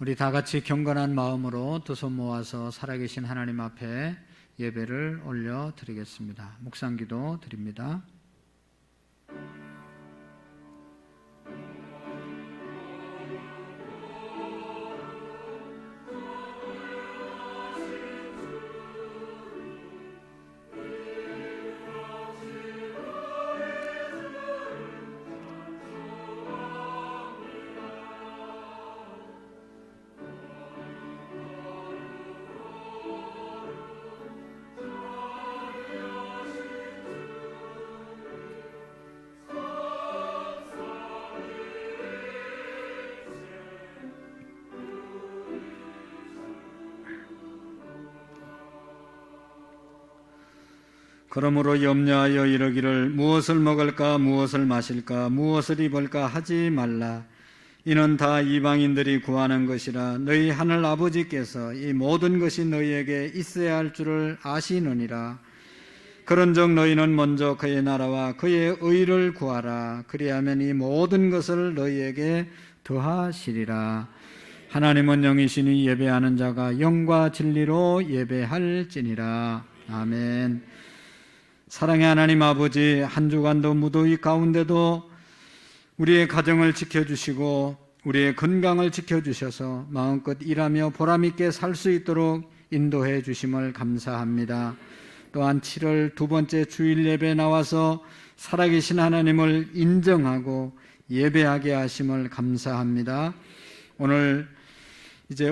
우리 다 같이 경건한 마음으로 두 손 모아서 살아계신 하나님 앞에 예배를 올려 드리겠습니다. 묵상기도 드립니다. 그러므로 염려하여 이르기를 무엇을 먹을까 무엇을 마실까 무엇을 입을까 하지 말라. 이는 다 이방인들이 구하는 것이라. 너희 하늘 아버지께서 이 모든 것이 너희에게 있어야 할 줄을 아시느니라. 그런즉 너희는 먼저 그의 나라와 그의 의를 구하라. 그리하면 이 모든 것을 너희에게 더하시리라. 하나님은 영이시니 예배하는 자가 영과 진리로 예배할지니라. 아멘. 사랑의 하나님 아버지, 한 주간도 무더위 가운데도 우리의 가정을 지켜주시고 우리의 건강을 지켜주셔서 마음껏 일하며 보람있게 살 수 있도록 인도해 주심을 감사합니다. 또한 7월 두 번째 주일 예배에 나와서 살아계신 하나님을 인정하고 예배하게 하심을 감사합니다.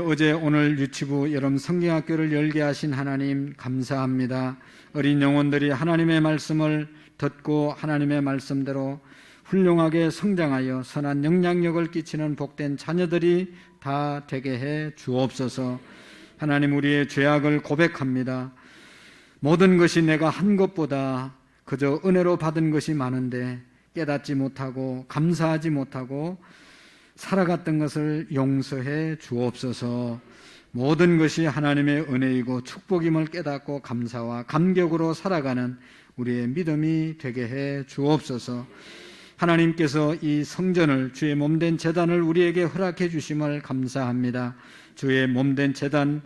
어제 오늘 유치부 여름 성경학교를 열게 하신 하나님 감사합니다. 어린 영혼들이 하나님의 말씀을 듣고 하나님의 말씀대로 훌륭하게 성장하여 선한 영향력을 끼치는 복된 자녀들이 다 되게 해 주옵소서. 하나님, 우리의 죄악을 고백합니다. 모든 것이 내가 한 것보다 그저 은혜로 받은 것이 많은데 깨닫지 못하고 감사하지 못하고 살아갔던 것을 용서해 주옵소서. 모든 것이 하나님의 은혜이고 축복임을 깨닫고 감사와 감격으로 살아가는 우리의 믿음이 되게 해 주옵소서. 하나님께서 이 성전을, 주의 몸된 제단을 우리에게 허락해 주심을 감사합니다. 주의 몸된 제단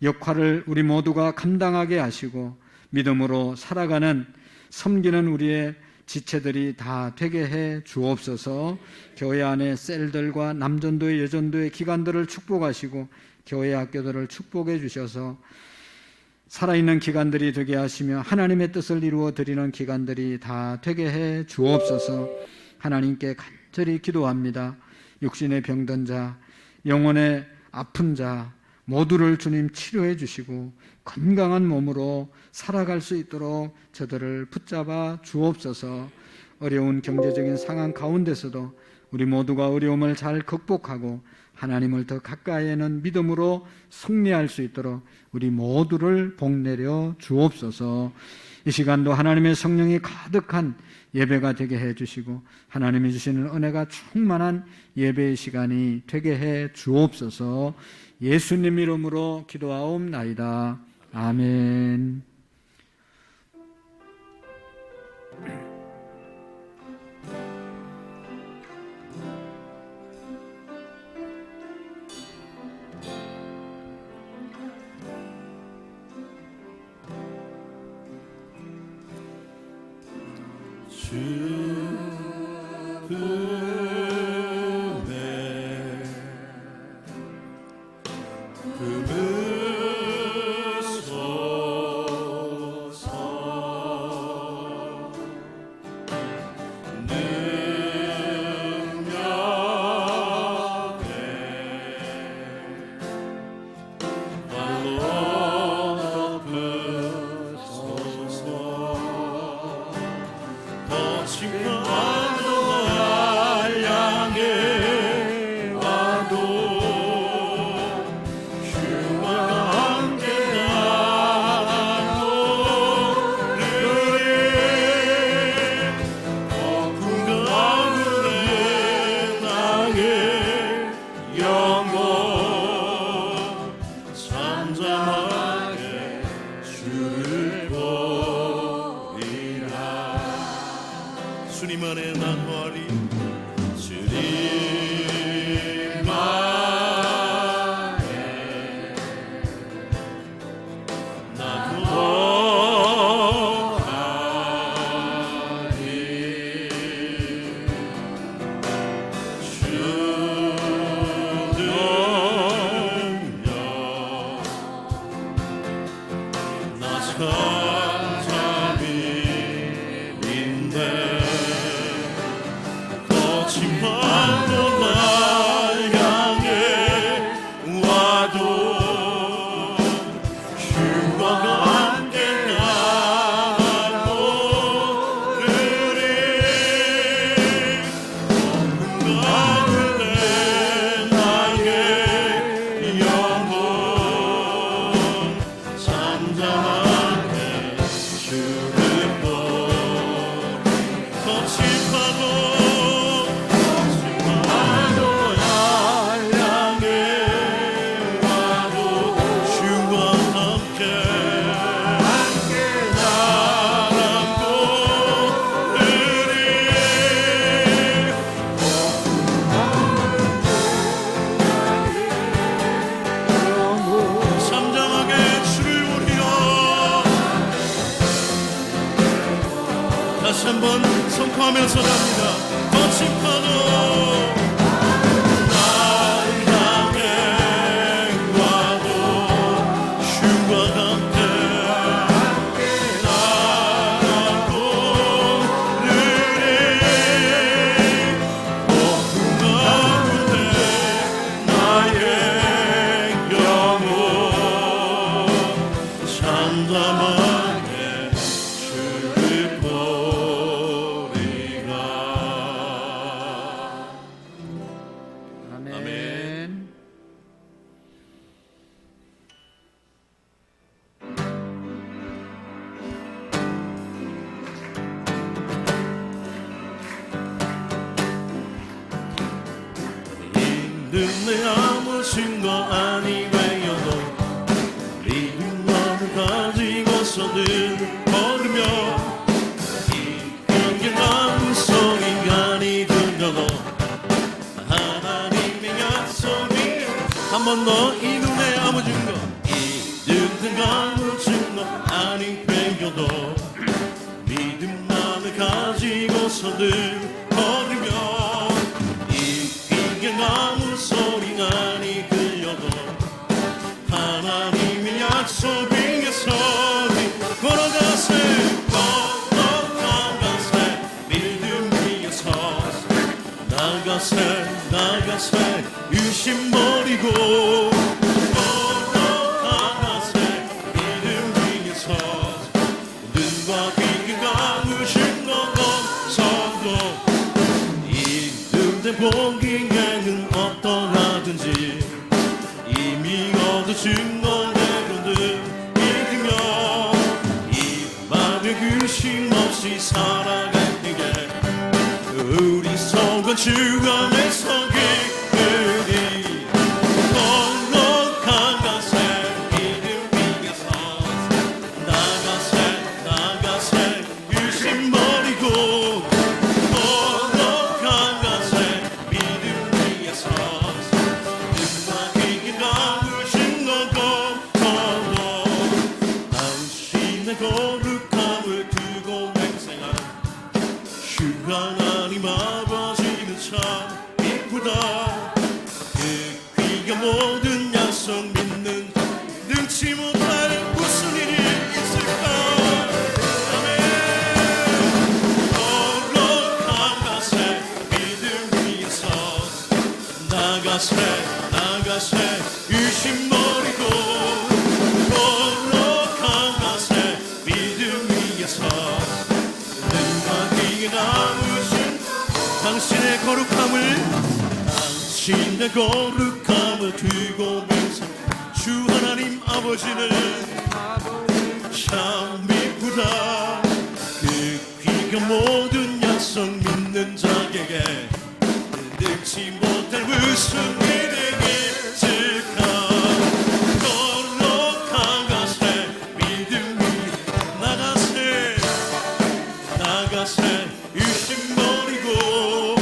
역할을 우리 모두가 감당하게 하시고 믿음으로 살아가는, 섬기는 우리의 지체들이 다 되게 해 주옵소서. 교회 안에 셀들과 남전도회, 여전도회 기관들을 축복하시고 교회 학교들을 축복해 주셔서 살아있는 기관들이 되게 하시며 하나님의 뜻을 이루어 드리는 기관들이 다 되게 해 주옵소서. 하나님께 간절히 기도합니다. 육신의 병든 자, 영혼의 아픈 자 모두를 주님 치료해 주시고 건강한 몸으로 살아갈 수 있도록 저들을 붙잡아 주옵소서. 어려운 경제적인 상황 가운데서도 우리 모두가 어려움을 잘 극복하고 하나님을 더 가까이에는 믿음으로 승리할 수 있도록 우리 모두를 복내려 주옵소서. 이 시간도 하나님의 성령이 가득한 예배가 되게 해 주시고 하나님이 주시는 은혜가 충만한 예배의 시간이 되게 해 주옵소서. 예수님 이름으로 기도하옵나이다. 아멘. 다시 한번 선포하면서 갑니다. 거친 파도 날 향해 와도 슈와 함께 나라고 느리 폭풍 가운데 나의 영혼 잠잠하게 주를 보리라. 아멘. 힘든 내 아무 증거 아니 되어도 믿음만을 가지고서는 걸으며 이 경계 가능성 인간이 들려도 하나님의 약속이 한 번 더 이 눈에 아무 증거 이 든든 아무 증거 아니 되어도 믿음만을 가지고서는 걸으며 이 귀경 아무 소리가 아니 들려도 하나님의 약속 위에 서리 걸어가세 걸어가세 믿음 위에 서 나가세 유심 버리고 걸어가세 믿음 위에 서 눈과 귀가 감으신 것 없어도 힘든 데 보기에는 어떠하든지 이미 얻으신 거대로는 믿으며 이 밤에 귀신 없이 살아가는 게 우리 속은 주 안에 서기으리 걸어가세 믿음 위에 서 나가세 유심 버리고 걸어가세 믿음 위에 서 눈과 귀가 감으신 것 없어도 당신의 거룩함을 두고 맹생한 주 하나님 아버지는 참 이쁘다. 그 귀가 모든 약속 믿는 능치 못할 무슨 일이 있을까. 아멘. 걸어가세 믿음 위에 서 나가세 유심 버리고 걸어가세 믿음 위에 서 눈과 귀에 감으신 당신의 거룩함을 두고 맹세 주 하나님 아버지는 참 이쁘다. 그 귀가 모든 약속 믿는 자에게 능치 못할 무슨 일이 있을까. 걸어가세 믿음 위에 나가세 유심 버리고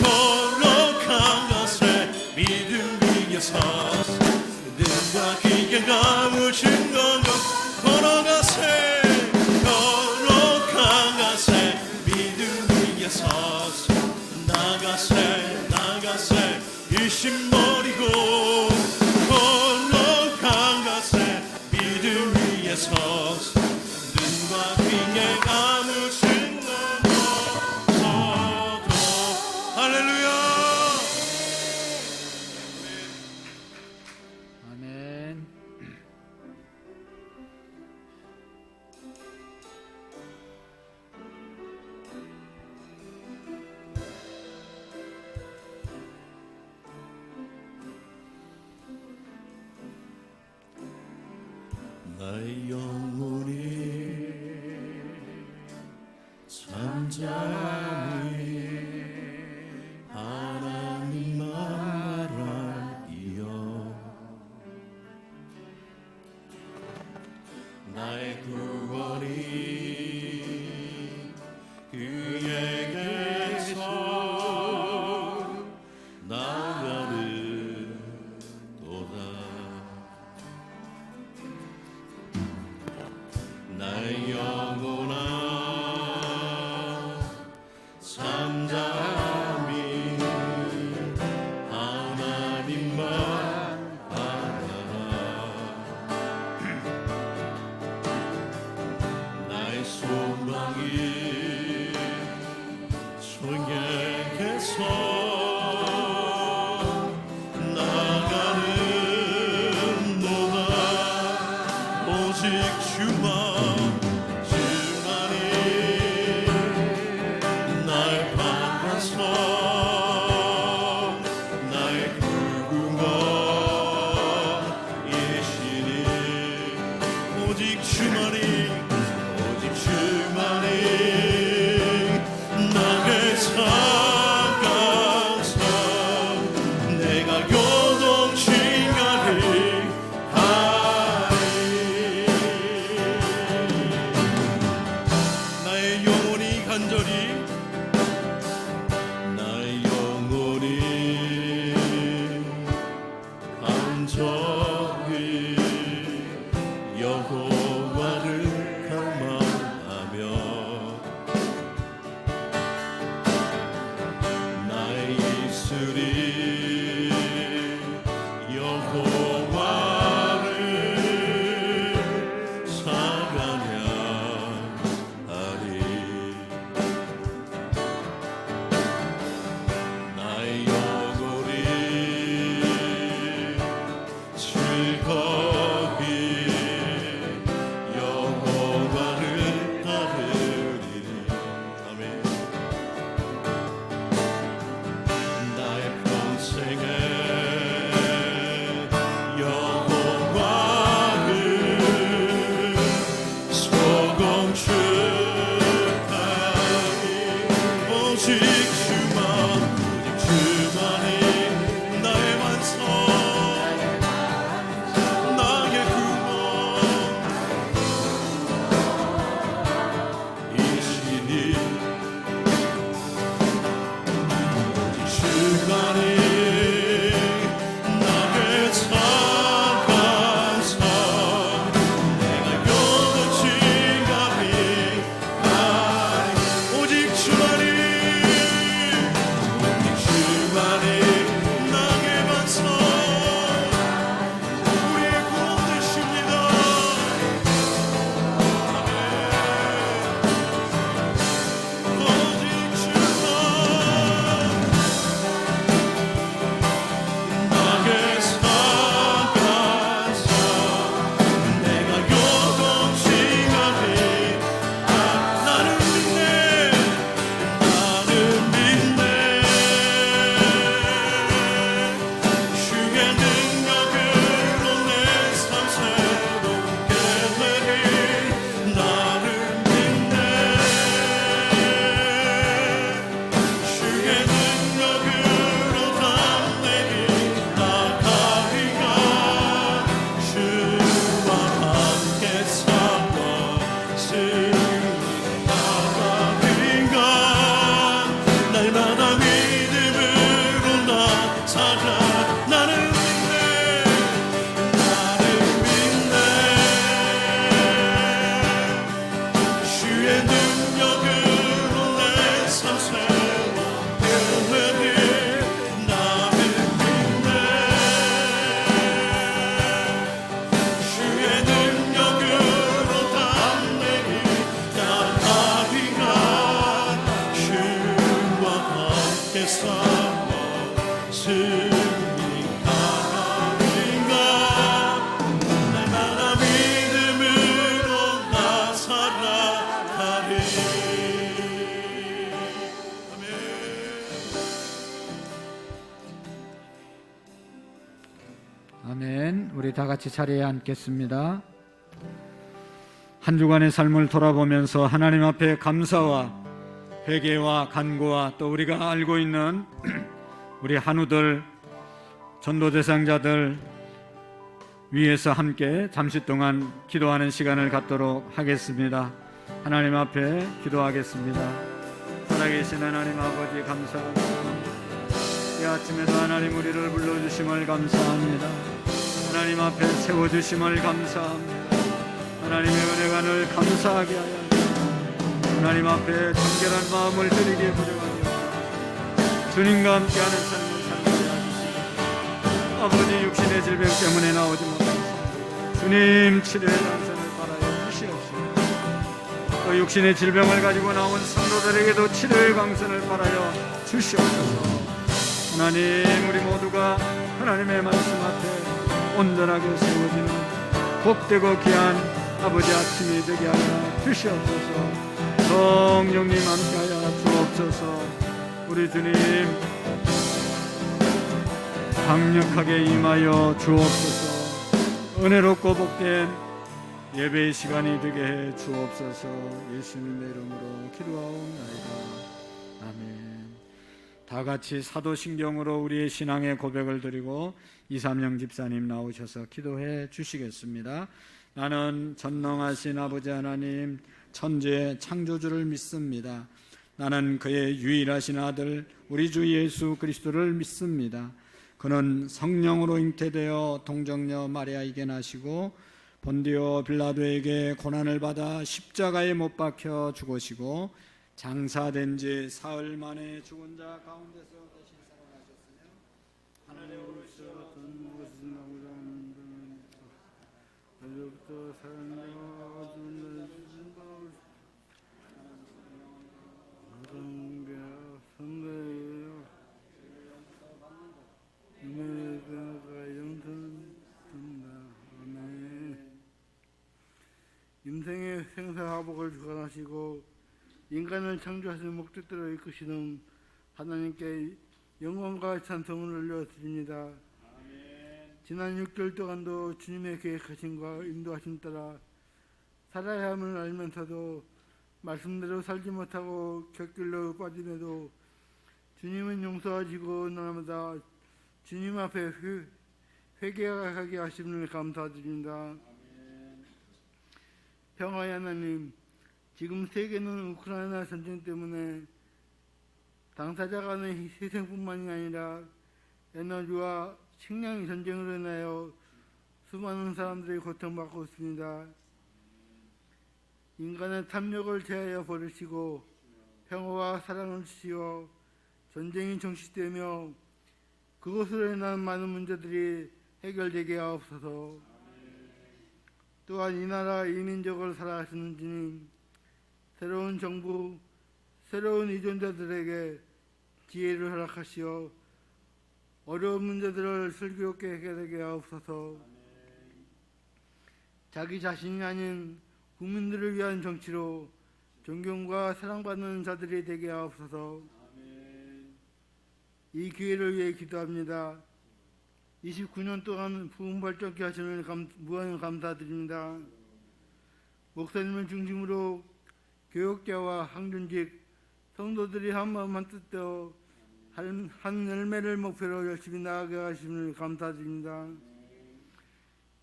걸어가세 믿음 위에 서 눈과 귀가 감으신 것 걸어가세 믿음 위에 서 나가세 대신 버리고 건너간 것에 믿음 위에 서서 눈과 귀에 아무증 넘어서도 할렐루야. 아멘. 나의 영혼이 잠잠히 하나님만 바라이어 나의 구원이 그에게서 나가는 도다. 나의 영혼아 잠잠히 하나님만 바라라. 나의 소망이 주에게서 나가는 노다. 오직 주만 날 바라서 나의 구원이시니 오직 주만이 나를 사랑하사 내가 요동치 가리 하리. 나의 영혼이 간절히 나의 영혼이 간절히 여호와를 갈망하며 나의 입술이 여호와를 찬양하리. 나의 영혼이 즐거이 여호와를 따르리니. 아멘. 나의 평생에 여호와를 소금 축하리. 오직 주만이 나의 완성 나의 구원이시니 오직 주만이 나를 사랑하사 내가 요동치 가리 하리. 오직 주만이 나의 반석 우리의 구원 되십니다. 오직 주만 나의 사랑하사 내가 요동치 가리. 나를 믿네 주의 능력으로 내 삶 새롭게 되리. 나를 믿네 주의 능력으로 담대히 나가리가 주와 함께 살아 승리하리가. 날마다 믿음으로 나 살아. 나를 믿네 주의 능력으로 내 삶 새롭게 되리. 나를 믿네 주님 하나님과 날마다 믿음으로 나 살아가리. 아멘. 우리 다 같이 자리에 앉겠습니다. 한 주간의 삶을 돌아보면서 하나님 앞에 감사와 회개와 간구와 또 우리가 알고 있는 우리 한우들 전도 대상자들 위해서 함께 잠시 동안 기도하는 시간을 갖도록 하겠습니다. 하나님 앞에 기도하겠습니다. 살아계신 하나님 아버지 감사합니다. 이 아침에도 하나님 우리를 불러주심을 감사합니다. 하나님 앞에 세워주심을 감사합니다. 하나님의 은혜가 늘 감사하게 하여 하나님 앞에 정결한 마음을 드리기에 부족하니 주님과 함께하는 삶을 살게 하시고 아버지 육신의 질병 때문에 나오지 못하겠습니다. 주님 치료의 당선을 바라여 주시옵소서. 또 육신의 질병을 가지고 나온 성도들에게도 치료의 광선을 바라여 주시옵소서. 하나님 우리 모두가 하나님의 말씀 앞에 온전하게 세워지는 복되고 귀한 아버지 아침이 되게 하여 주시옵소서. 성령님 함께하여 주옵소서. 우리 주님 강력하게 임하여 주옵소서. 은혜롭고 복된 예배의 시간이 되게 해 주옵소서. 예수님의 이름으로 기도하옵나이다. 아멘. 다 같이 사도신경으로 우리의 신앙의 고백을 드리고 이삼영 집사님 나오셔서 기도해 주시겠습니다. 나는 전능하신 아버지 하나님 천재 창조주를 믿습니다. 나는 그의 유일하신 아들 우리 주 예수 그리스도를 믿습니다. 그는 성령으로 잉태되어 동정녀 마리아에게 나시고 본디오 빌라도에게 고난을 받아 십자가에 못 박혀 죽으시고 장사된 지 사흘 만에 죽은 자 가운데서 대신 살아나셨으며 하나님으로서 인생의 생사화복을 주관하시고 인간을 창조하신 목적대로 이끄시는 하나님께 영광과 찬송을 올려드립니다. 지난 6개월 동안도 주님의 계획하심과 인도하심 따라 살아야 함을 알면서도 말씀대로 살지 못하고 곁길로 빠짐에도 주님은 용서하시고 날마다 주님 앞에 회개하게 하심을 감사드립니다. 평화의 하나님, 지금 세계는 우크라이나 전쟁 때문에 당사자 간의 희생뿐만이 아니라 에너지와 식량 전쟁으로 인하여 수많은 사람들이 고통받고 있습니다. 인간의 탐욕을 제하여 버리시고 평화와 사랑을 주시어 전쟁이 정식되며 그것으로 인한 많은 문제들이 해결되게 하옵소서. 또한 이 나라 이 민족을 살아가시는 주님, 새로운 정부, 새로운 이존자들에게 지혜를 허락하시어 어려운 문제들을 슬기롭게 해결하게 하옵소서. 자기 자신이 아닌 국민들을 위한 정치로 존경과 사랑받는 자들이 되게 하옵소서. 이 기회를 위해 기도합니다. 29년 동안 부흥 발전케 하시는 무한 감사드립니다. 목사님을 중심으로 교역자와 항존직 성도들이 한마음 한뜻되어 한 열매를 목표로 열심히 나아가게 하심을 감사드립니다.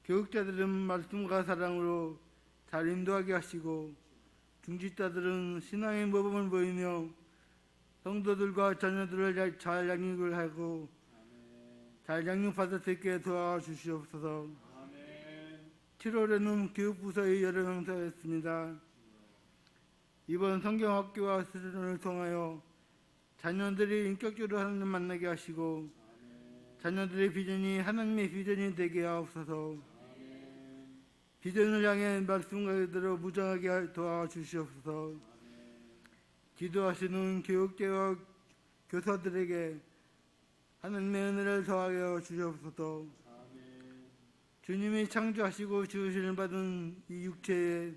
교역자들은 말씀과 사랑으로 잘 인도하게 하시고 중직자들은 신앙의 모범을 보이며 성도들과 자녀들을 잘 양육을 하고 잘 양육받을 수 있게 도와주시옵소서. 7월에는 교육부서의 여러 행사였습니다. 이번 성경학교와 수련을 통하여 자녀들이 인격적으로 하나님 만나게 하시고 자녀들의 비전이 하나님의 비전이 되게 하옵소서. 비전을 향해 말씀과 그대로 무장하게 도와주시옵소서. 기도하시는 교육자와 교사들에게 하나님의 은혜를 더하여 주시옵소서. 주님이 창조하시고 지으시는 받은 이 육체에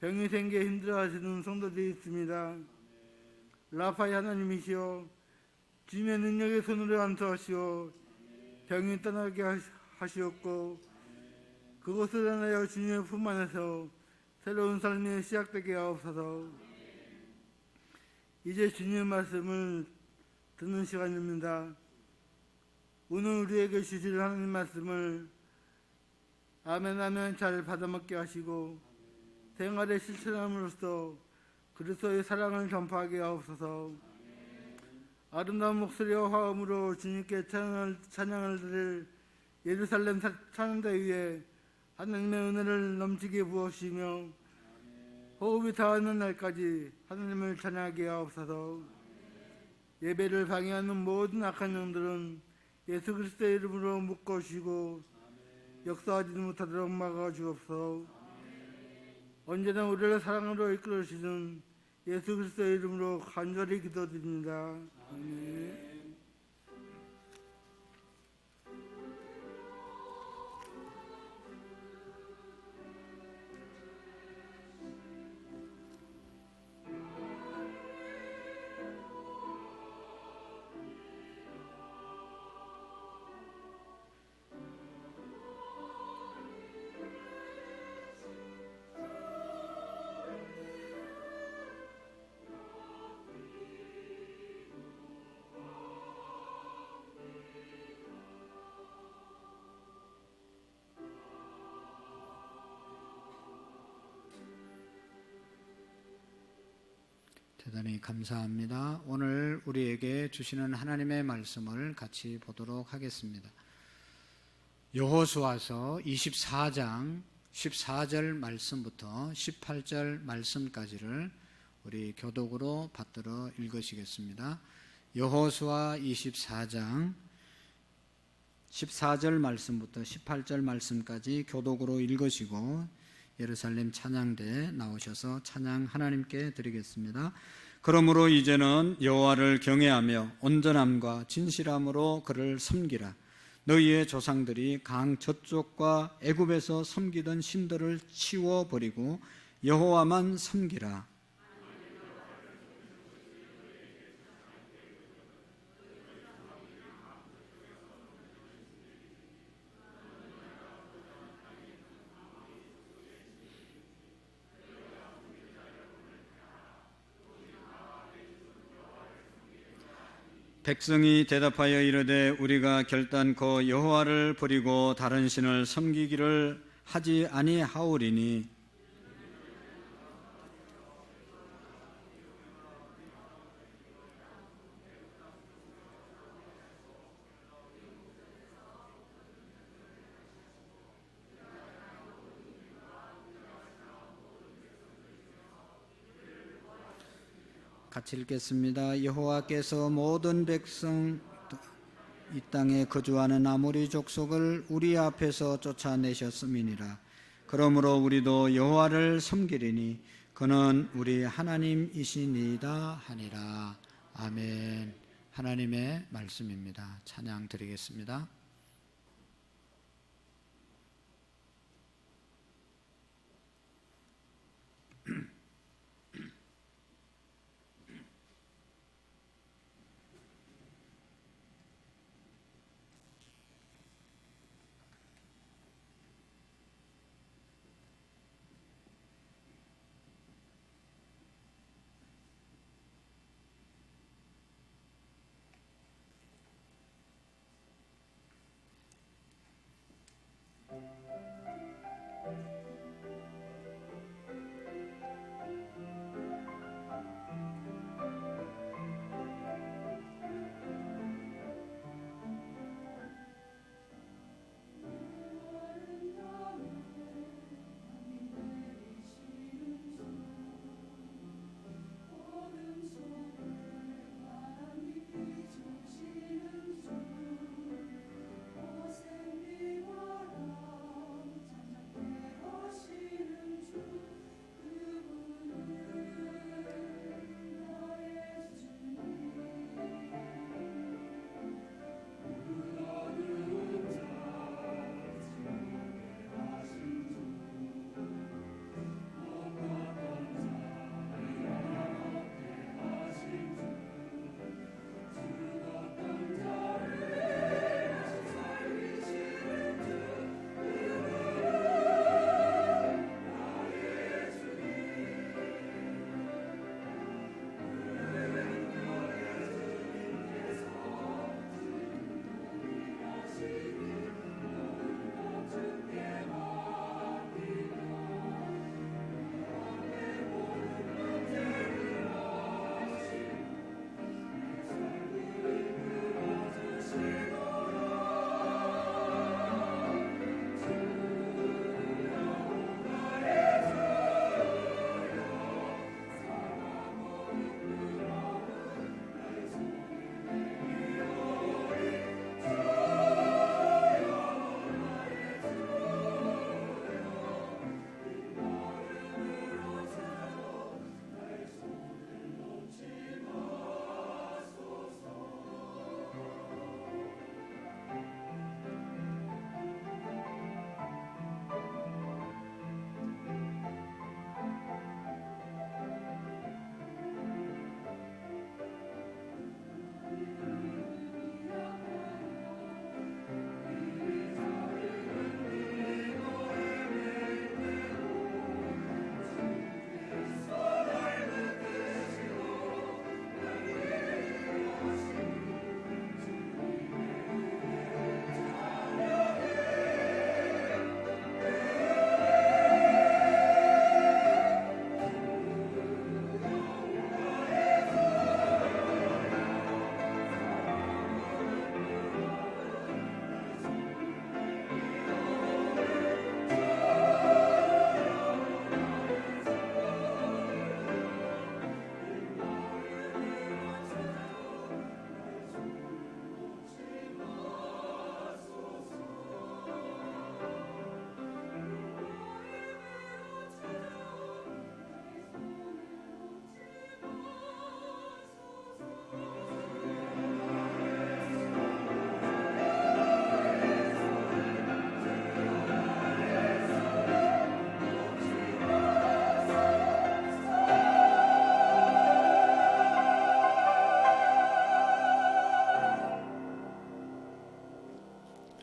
병이 생겨 힘들어하시는 성도들이 있습니다. 라파의 하나님이시여, 주님의 능력의 손으로 안수하시어 병이 떠나게 하시었고, 그것을 인하여 주님의 품 안에서 새로운 삶이 시작되게 하옵소서. 이제 주님의 말씀을 듣는 시간입니다. 오늘 우리에게 주실 하나님 말씀을 아멘 아멘 잘 받아먹게 하시고 생활에 실천함으로써 그리스도의 사랑을 전파하게 하옵소서. 아름다운 목소리와 화음으로 주님께 찬양을 드릴 예루살렘 찬양대 위에 하나님의 은혜를 넘치게 부어주시며 호흡이 닿는 날까지 하나님을 찬양하게 하옵소서. 예배를 방해하는 모든 악한 영들은 예수 그리스도의 이름으로 묶어주시고 역사하지 못하도록 막아주옵소서. 언제나 우리를 사랑으로 이끌어주시는 예수 그리스도의 이름으로 간절히 기도드립니다. 아멘. 대단히 감사합니다. 오늘 우리에게 주시는 하나님의 말씀을 같이 보도록 하겠습니다. 여호수아서 24장 14절 말씀부터 18절 말씀까지를 우리 교독으로 받들어 읽으시겠습니다. 여호수아 24장 14절 말씀부터 18절 말씀까지 교독으로 읽으시고 예루살렘 찬양대에 나오셔서 찬양 하나님께 드리겠습니다. 그러므로 이제는 여호와를 경외하며 온전함과 진실함으로 그를 섬기라. 너희의 조상들이 강 저쪽과 애굽에서 섬기던 신들을 치워버리고 여호와만 섬기라. 백성이 대답하여 이르되 우리가 결단코 여호와를 버리고 다른 신을 섬기기를 하지 아니하오리니 같이 읽겠습니다. 여호와께서 모든 백성 이 땅에 거주하는 아모리 족속을 우리 앞에서 쫓아내셨음이니라. 그러므로 우리도 여호와를 섬기리니 그는 우리 하나님이시니이다 하니라. 아멘. 하나님의 말씀입니다. 찬양 드리겠습니다.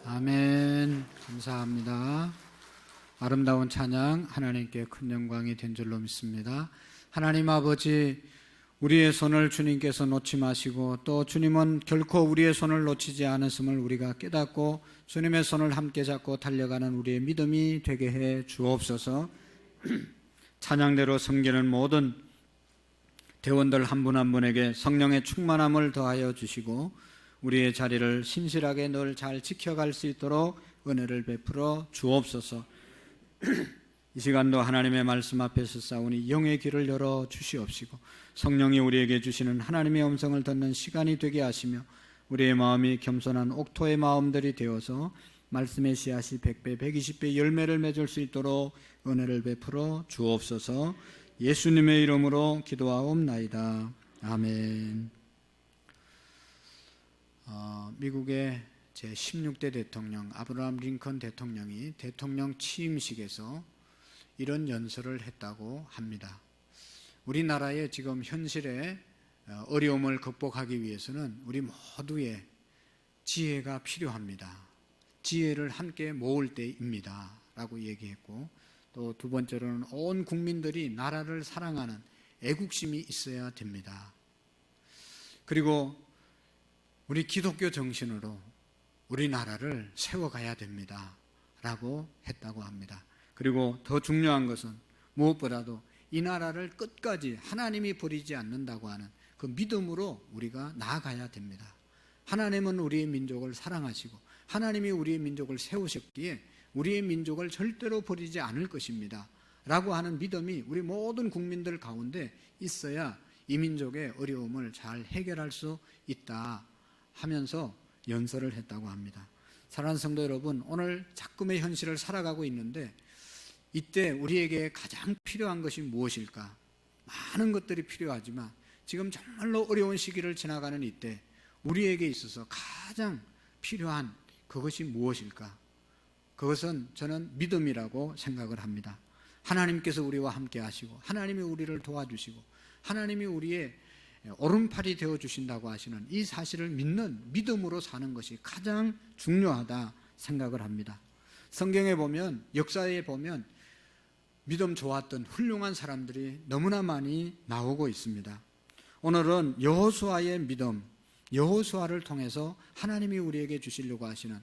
아멘. 감사합니다. 아름다운 찬양 하나님께 큰 영광이 된 줄로 믿습니다. 하나님 아버지, 우리의 손을 주님께서 놓지 마시고 또 주님은 결코 우리의 손을 놓치지 않았음을 우리가 깨닫고 주님의 손을 함께 잡고 달려가는 우리의 믿음이 되게 해 주옵소서. 찬양대로 섬기는 모든 대원들 한 분 한 분에게 성령의 충만함을 더하여 주시고 우리의 자리를 신실하게 늘 잘 지켜갈 수 있도록 은혜를 베풀어 주옵소서. 이 시간도 하나님의 말씀 앞에서 싸우니 영의 길을 열어 주시옵시고 성령이 우리에게 주시는 하나님의 음성을 듣는 시간이 되게 하시며 우리의 마음이 겸손한 옥토의 마음들이 되어서 말씀의 씨앗이 100배, 120배 열매를 맺을 수 있도록 은혜를 베풀어 주옵소서. 예수님의 이름으로 기도하옵나이다. 아멘. 미국의 제16대 대통령 아브라함 링컨 대통령이 대통령 취임식에서 이런 연설을 했다고 합니다. 우리나라의 지금 현실의 어려움을 극복하기 위해서는 우리 모두의 지혜가 필요합니다. 지혜를 함께 모을 때입니다 라고 얘기했고, 또 두 번째로는 온 국민들이 나라를 사랑하는 애국심이 있어야 됩니다. 그리고 우리 기독교 정신으로 우리나라를 세워가야 됩니다 라고 했다고 합니다. 그리고 더 중요한 것은 무엇보다도 이 나라를 끝까지 하나님이 버리지 않는다고 하는 그 믿음으로 우리가 나아가야 됩니다. 하나님은 우리의 민족을 사랑하시고 하나님이 우리의 민족을 세우셨기에 우리의 민족을 절대로 버리지 않을 것입니다 라고 하는 믿음이 우리 모든 국민들 가운데 있어야 이 민족의 어려움을 잘 해결할 수 있다 하면서 연설을 했다고 합니다. 사랑하는 성도 여러분, 오늘 작금의 현실을 살아가고 있는데 이때 우리에게 가장 필요한 것이 무엇일까? 많은 것들이 필요하지만 지금 정말로 어려운 시기를 지나가는 이때 우리에게 있어서 가장 필요한 그것이 무엇일까? 그것은 저는 믿음이라고 생각을 합니다. 하나님께서 우리와 함께 하시고 하나님이 우리를 도와주시고 하나님이 우리의 오른팔이 되어주신다고 하시는 이 사실을 믿는 믿음으로 사는 것이 가장 중요하다 생각을 합니다. 성경에 보면, 역사에 보면 믿음 좋았던 훌륭한 사람들이 너무나 많이 나오고 있습니다. 오늘은 여호수아의 믿음, 여호수아를 통해서 하나님이 우리에게 주시려고 하시는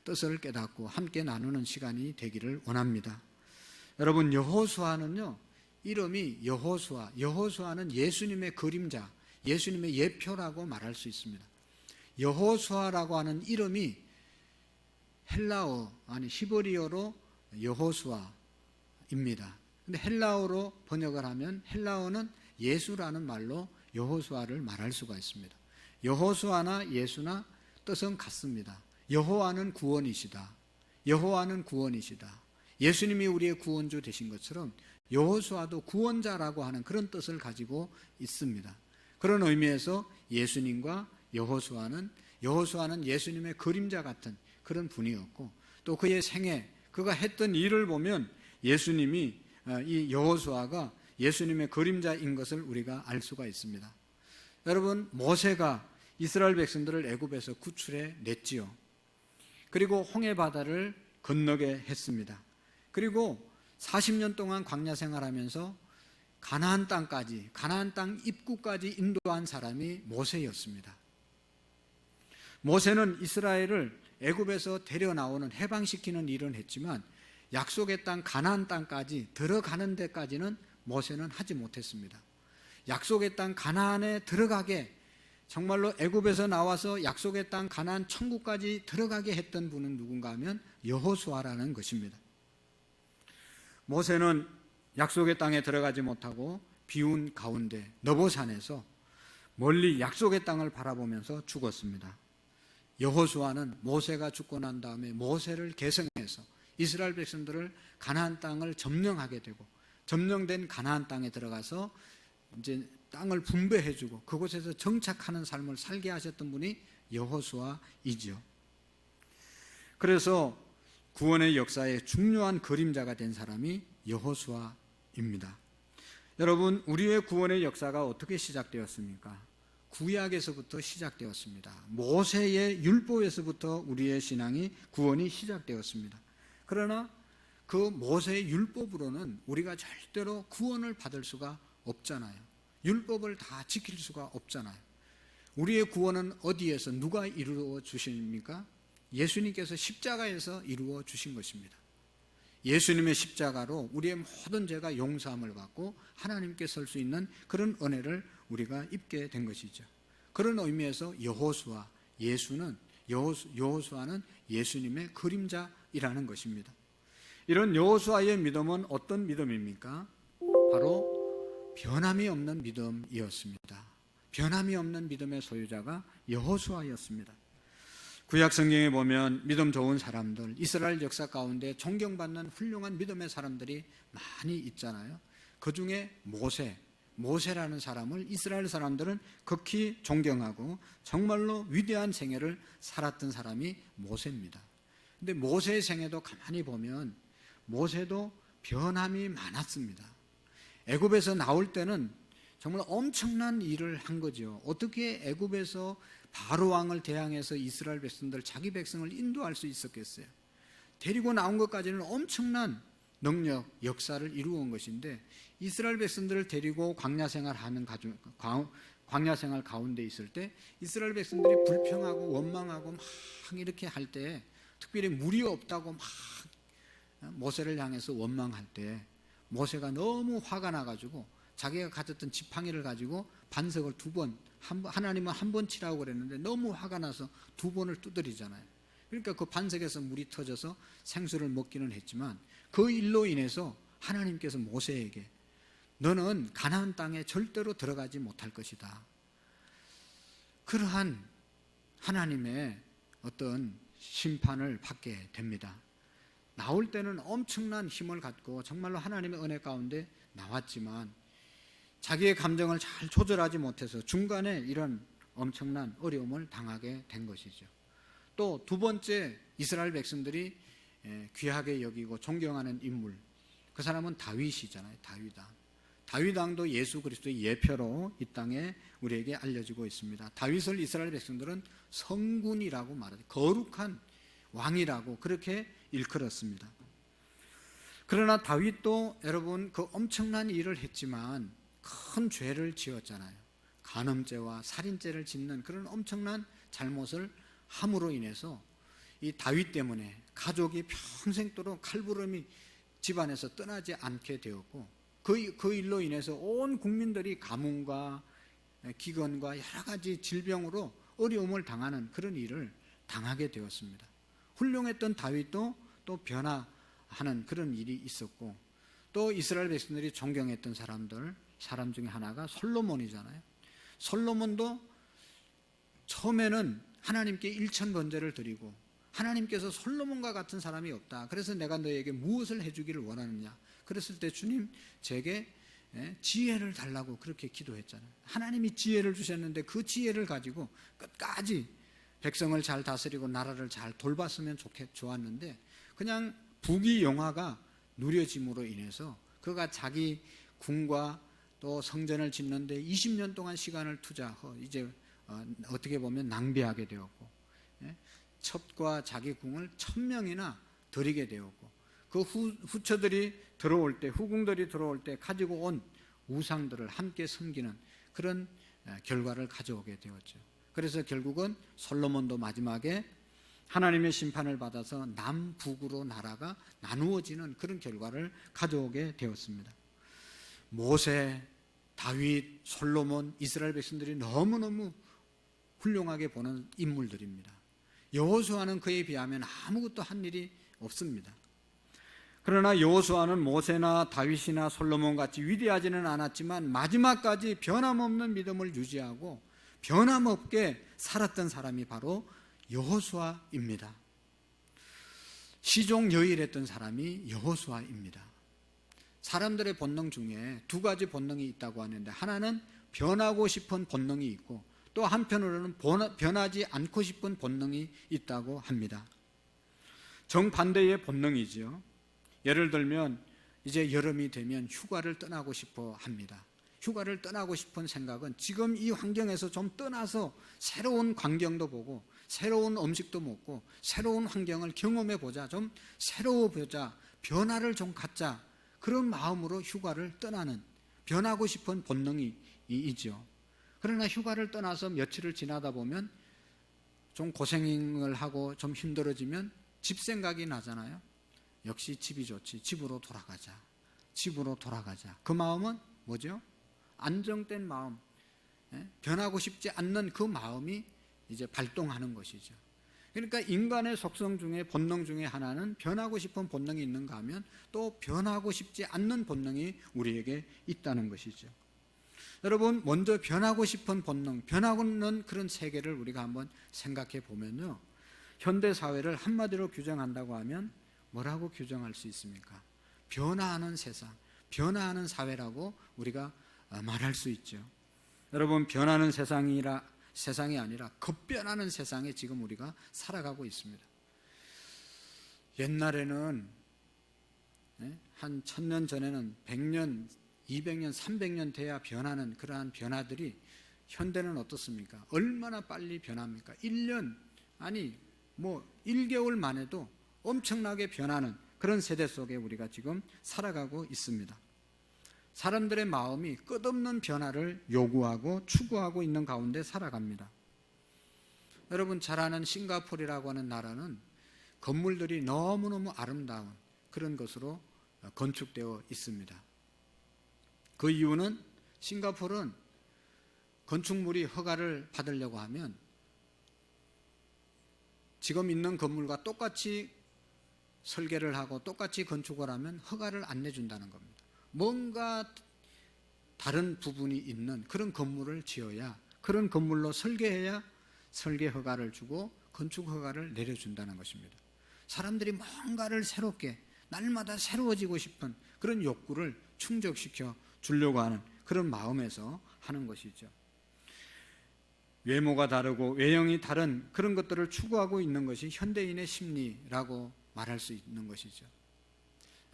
뜻을 깨닫고 함께 나누는 시간이 되기를 원합니다. 여러분, 여호수아는요, 이름이 여호수아, 여호수아는 예수님의 그림자, 예수님의 예표라고 말할 수 있습니다. 여호수아라고 하는 이름이 헬라어, 아니 히브리어로 여호수아입니다. 근데 헬라어로 번역을 하면 헬라어는 예수라는 말로 여호수아를 말할 수가 있습니다. 여호수아나 예수나 뜻은 같습니다. 여호와는 구원이시다. 여호와는 구원이시다. 예수님이 우리의 구원주 되신 것처럼 여호수아도 구원자라고 하는 그런 뜻을 가지고 있습니다. 그런 의미에서 예수님과 여호수아는 예수님의 그림자 같은 그런 분이었고, 또 그의 생애, 그가 했던 일을 보면 예수님이, 이 여호수아가 예수님의 그림자인 것을 우리가 알 수가 있습니다. 여러분, 모세가 이스라엘 백성들을 애굽에서 구출해 냈지요. 그리고 홍해 바다를 건너게 했습니다. 그리고 40년 동안 광야 생활하면서 가나안 땅까지, 가나안 땅 입구까지 인도한 사람이 모세였습니다. 모세는 이스라엘을 애굽에서 데려 나오는, 해방시키는 일은 했지만 약속의 땅 가나안 땅까지 들어가는 데까지는 모세는 하지 못했습니다. 약속의 땅 가나안에 들어가게, 정말로 애굽에서 나와서 약속의 땅 가나안 천국까지 들어가게 했던 분은 누군가 하면 여호수아라는 것입니다. 모세는 약속의 땅에 들어가지 못하고 비운 가운데 너보산에서 멀리 약속의 땅을 바라보면서 죽었습니다. 여호수아는 모세가 죽고 난 다음에 모세를 계승해서 이스라엘 백성들을 가나안 땅을 점령하게 되고, 점령된 가나안 땅에 들어가서 이제 땅을 분배해주고 그곳에서 정착하는 삶을 살게 하셨던 분이 여호수아이지요. 그래서 구원의 역사에 중요한 그림자가 된 사람이 여호수아입니다. 여러분, 우리의 구원의 역사가 어떻게 시작되었습니까? 구약에서부터 시작되었습니다. 모세의 율법에서부터 우리의 신앙이 구원이 시작되었습니다. 그러나 그 모세의 율법으로는 우리가 절대로 구원을 받을 수가 없잖아요. 율법을 다 지킬 수가 없잖아요. 우리의 구원은 어디에서 누가 이루어 주십니까? 예수님께서 십자가에서 이루어 주신 것입니다. 예수님의 십자가로 우리의 모든 죄가 용서함을 받고 하나님께 설 수 있는 그런 은혜를 우리가 입게 된 것이죠. 그런 의미에서 여호수아는 예수님의 그림자이라는 것입니다. 이런 여호수아의 믿음은 어떤 믿음입니까? 바로 변함이 없는 믿음이었습니다. 변함이 없는 믿음의 소유자가 여호수아였습니다. 구약 성경에 보면 믿음 좋은 사람들, 이스라엘 역사 가운데 존경받는 훌륭한 믿음의 사람들이 많이 있잖아요. 그 중에 모세라는 사람을 이스라엘 사람들은 극히 존경하고 정말로 위대한 생애를 살았던 사람이 모세입니다. 근데 모세의 생애도 가만히 보면 모세도 변함이 많았습니다. 애굽에서 나올 때는 정말 엄청난 일을 한 거죠. 어떻게 애굽에서 바로 왕을 대항해서 이스라엘 백성들, 자기 백성을 인도할 수 있었겠어요? 데리고 나온 것까지는 엄청난 능력, 역사를 이루어온 것인데 이스라엘 백성들을 데리고 광야 생활 가운데 있을 때 이스라엘 백성들이 불평하고 원망하고 막 이렇게 할 때, 특별히 물이 없다고 막 모세를 향해서 원망할 때 모세가 너무 화가 나가지고 자기가 가졌던 지팡이를 가지고 반석을 하나님은 한 번 치라고 그랬는데 너무 화가 나서 2번을 두드리잖아요. 그러니까 그 반석에서 물이 터져서 생수를 먹기는 했지만 그 일로 인해서 하나님께서 모세에게 너는 가나안 땅에 절대로 들어가지 못할 것이다. 그러한 하나님의 어떤 심판을 받게 됩니다. 나올 때는 엄청난 힘을 갖고 정말로 하나님의 은혜 가운데 나왔지만 자기의 감정을 잘 조절하지 못해서 중간에 이런 엄청난 어려움을 당하게 된 것이죠. 또 2번째 이스라엘 백성들이 귀하게 여기고 존경하는 인물, 그 사람은 다윗이잖아요. 다윗왕도 예수 그리스도의 예표로 이 땅에 우리에게 알려지고 있습니다. 다윗을 이스라엘 백성들은 성군이라고 말하죠. 거룩한 왕이라고 그렇게 일컬었습니다. 그러나 다윗도 여러분 그 엄청난 일을 했지만 큰 죄를 지었잖아요. 간음죄와 살인죄를 짓는 그런 엄청난 잘못을 함으로 인해서 이 다윗 때문에 가족이 평생도록 칼부름이 집안에서 떠나지 않게 되었고 그 일로 인해서 온 국민들이 가뭄과 기근과 여러 가지 질병으로 어려움을 당하는 그런 일을 당하게 되었습니다. 훌륭했던 다윗도 또 변화하는 그런 일이 있었고 또 이스라엘 백성들이 존경했던 사람 중에 하나가 솔로몬이잖아요. 솔로몬도 처음에는 하나님께 일천번제를 드리고 하나님께서 솔로몬과 같은 사람이 없다. 그래서 내가 너에게 무엇을 해주기를 원하느냐. 그랬을 때 주님 제게 지혜를 달라고 그렇게 기도했잖아요. 하나님이 지혜를 주셨는데 그 지혜를 가지고 끝까지 백성을 잘 다스리고 나라를 잘 돌봤으면 좋았는데 그냥 부귀영화가 누려짐으로 인해서 그가 자기 궁과 또 성전을 짓는데 20년 동안 시간을 이제 어떻게 보면 낭비하게 되었고 첩과 자기 궁을 1000명이나 드리게 되었고 그 후궁들이 들어올 때 가지고 온 우상들을 함께 섬기는 그런 결과를 가져오게 되었죠. 그래서 결국은 솔로몬도 마지막에 하나님의 심판을 받아서 남북으로 나라가 나누어지는 그런 결과를 가져오게 되었습니다. 모세, 다윗, 솔로몬, 이스라엘 백성들이 너무너무 훌륭하게 보는 인물들입니다. 여호수아는 그에 비하면 아무것도 한 일이 없습니다. 그러나 여호수아는 모세나 다윗이나 솔로몬 같이 위대하지는 않았지만 마지막까지 변함없는 믿음을 유지하고 변함없게 살았던 사람이 바로 여호수아입니다. 시종여일했던 사람이 여호수아입니다. 사람들의 본능 중에 2가지 본능이 있다고 하는데 하나는 변하고 싶은 본능이 있고 또 한편으로는 변하지 않고 싶은 본능이 있다고 합니다. 정반대의 본능이지요. 예를 들면 이제 여름이 되면 휴가를 떠나고 싶어 합니다. 휴가를 떠나고 싶은 생각은 지금 이 환경에서 좀 떠나서 새로운 광경도 보고 새로운 음식도 먹고 새로운 환경을 경험해 보자, 좀 새로워 보자, 변화를 좀 갖자, 그런 마음으로 휴가를 떠나는, 변하고 싶은 본능이 있죠. 그러나 휴가를 떠나서 며칠을 지나다 보면 좀 고생을 하고 좀 힘들어지면 집 생각이 나잖아요. 역시 집이 좋지, 집으로 돌아가자, 집으로 돌아가자. 그 마음은 뭐죠? 안정된 마음, 변하고 싶지 않는 그 마음이 이제 발동하는 것이죠. 그러니까 인간의 속성 중에, 본능 중에 하나는 변하고 싶은 본능이 있는가 하면 또 변하고 싶지 않는 본능이 우리에게 있다는 것이죠. 여러분, 먼저 변하고 싶은 본능, 변하고는 그런 세계를 우리가 한번 생각해 보면요, 현대 사회를 한마디로 규정한다고 하면 뭐라고 규정할 수 있습니까? 변화하는 세상, 변화하는 사회라고 우리가 말할 수 있죠. 여러분, 변하는 세상이 아니라 급변하는 세상에 지금 우리가 살아가고 있습니다. 옛날에는 한 1000년 전에는 100년, 200년, 300년 돼야 변하는 그러한 변화들이 현대는 어떻습니까? 얼마나 빨리 변합니까? 1년, 아니 1개월 만에도 엄청나게 변하는 그런 세대 속에 우리가 지금 살아가고 있습니다. 사람들의 마음이 끝없는 변화를 요구하고 추구하고 있는 가운데 살아갑니다. 여러분, 잘 아는 싱가포르라고 하는 나라는 건물들이 너무너무 아름다운 그런 것으로 건축되어 있습니다. 그 이유는 싱가포르는 건축물이 허가를 받으려고 하면 지금 있는 건물과 똑같이 설계를 하고 똑같이 건축을 하면 허가를 안 내준다는 겁니다. 뭔가 다른 부분이 있는 그런 건물을 지어야, 그런 건물로 설계해야 설계 허가를 주고 건축 허가를 내려준다는 것입니다. 사람들이 뭔가를 새롭게, 날마다 새로워지고 싶은 그런 욕구를 충족시켜 주려고 하는 그런 마음에서 하는 것이죠. 외모가 다르고 외형이 다른 그런 것들을 추구하고 있는 것이 현대인의 심리라고 말할 수 있는 것이죠.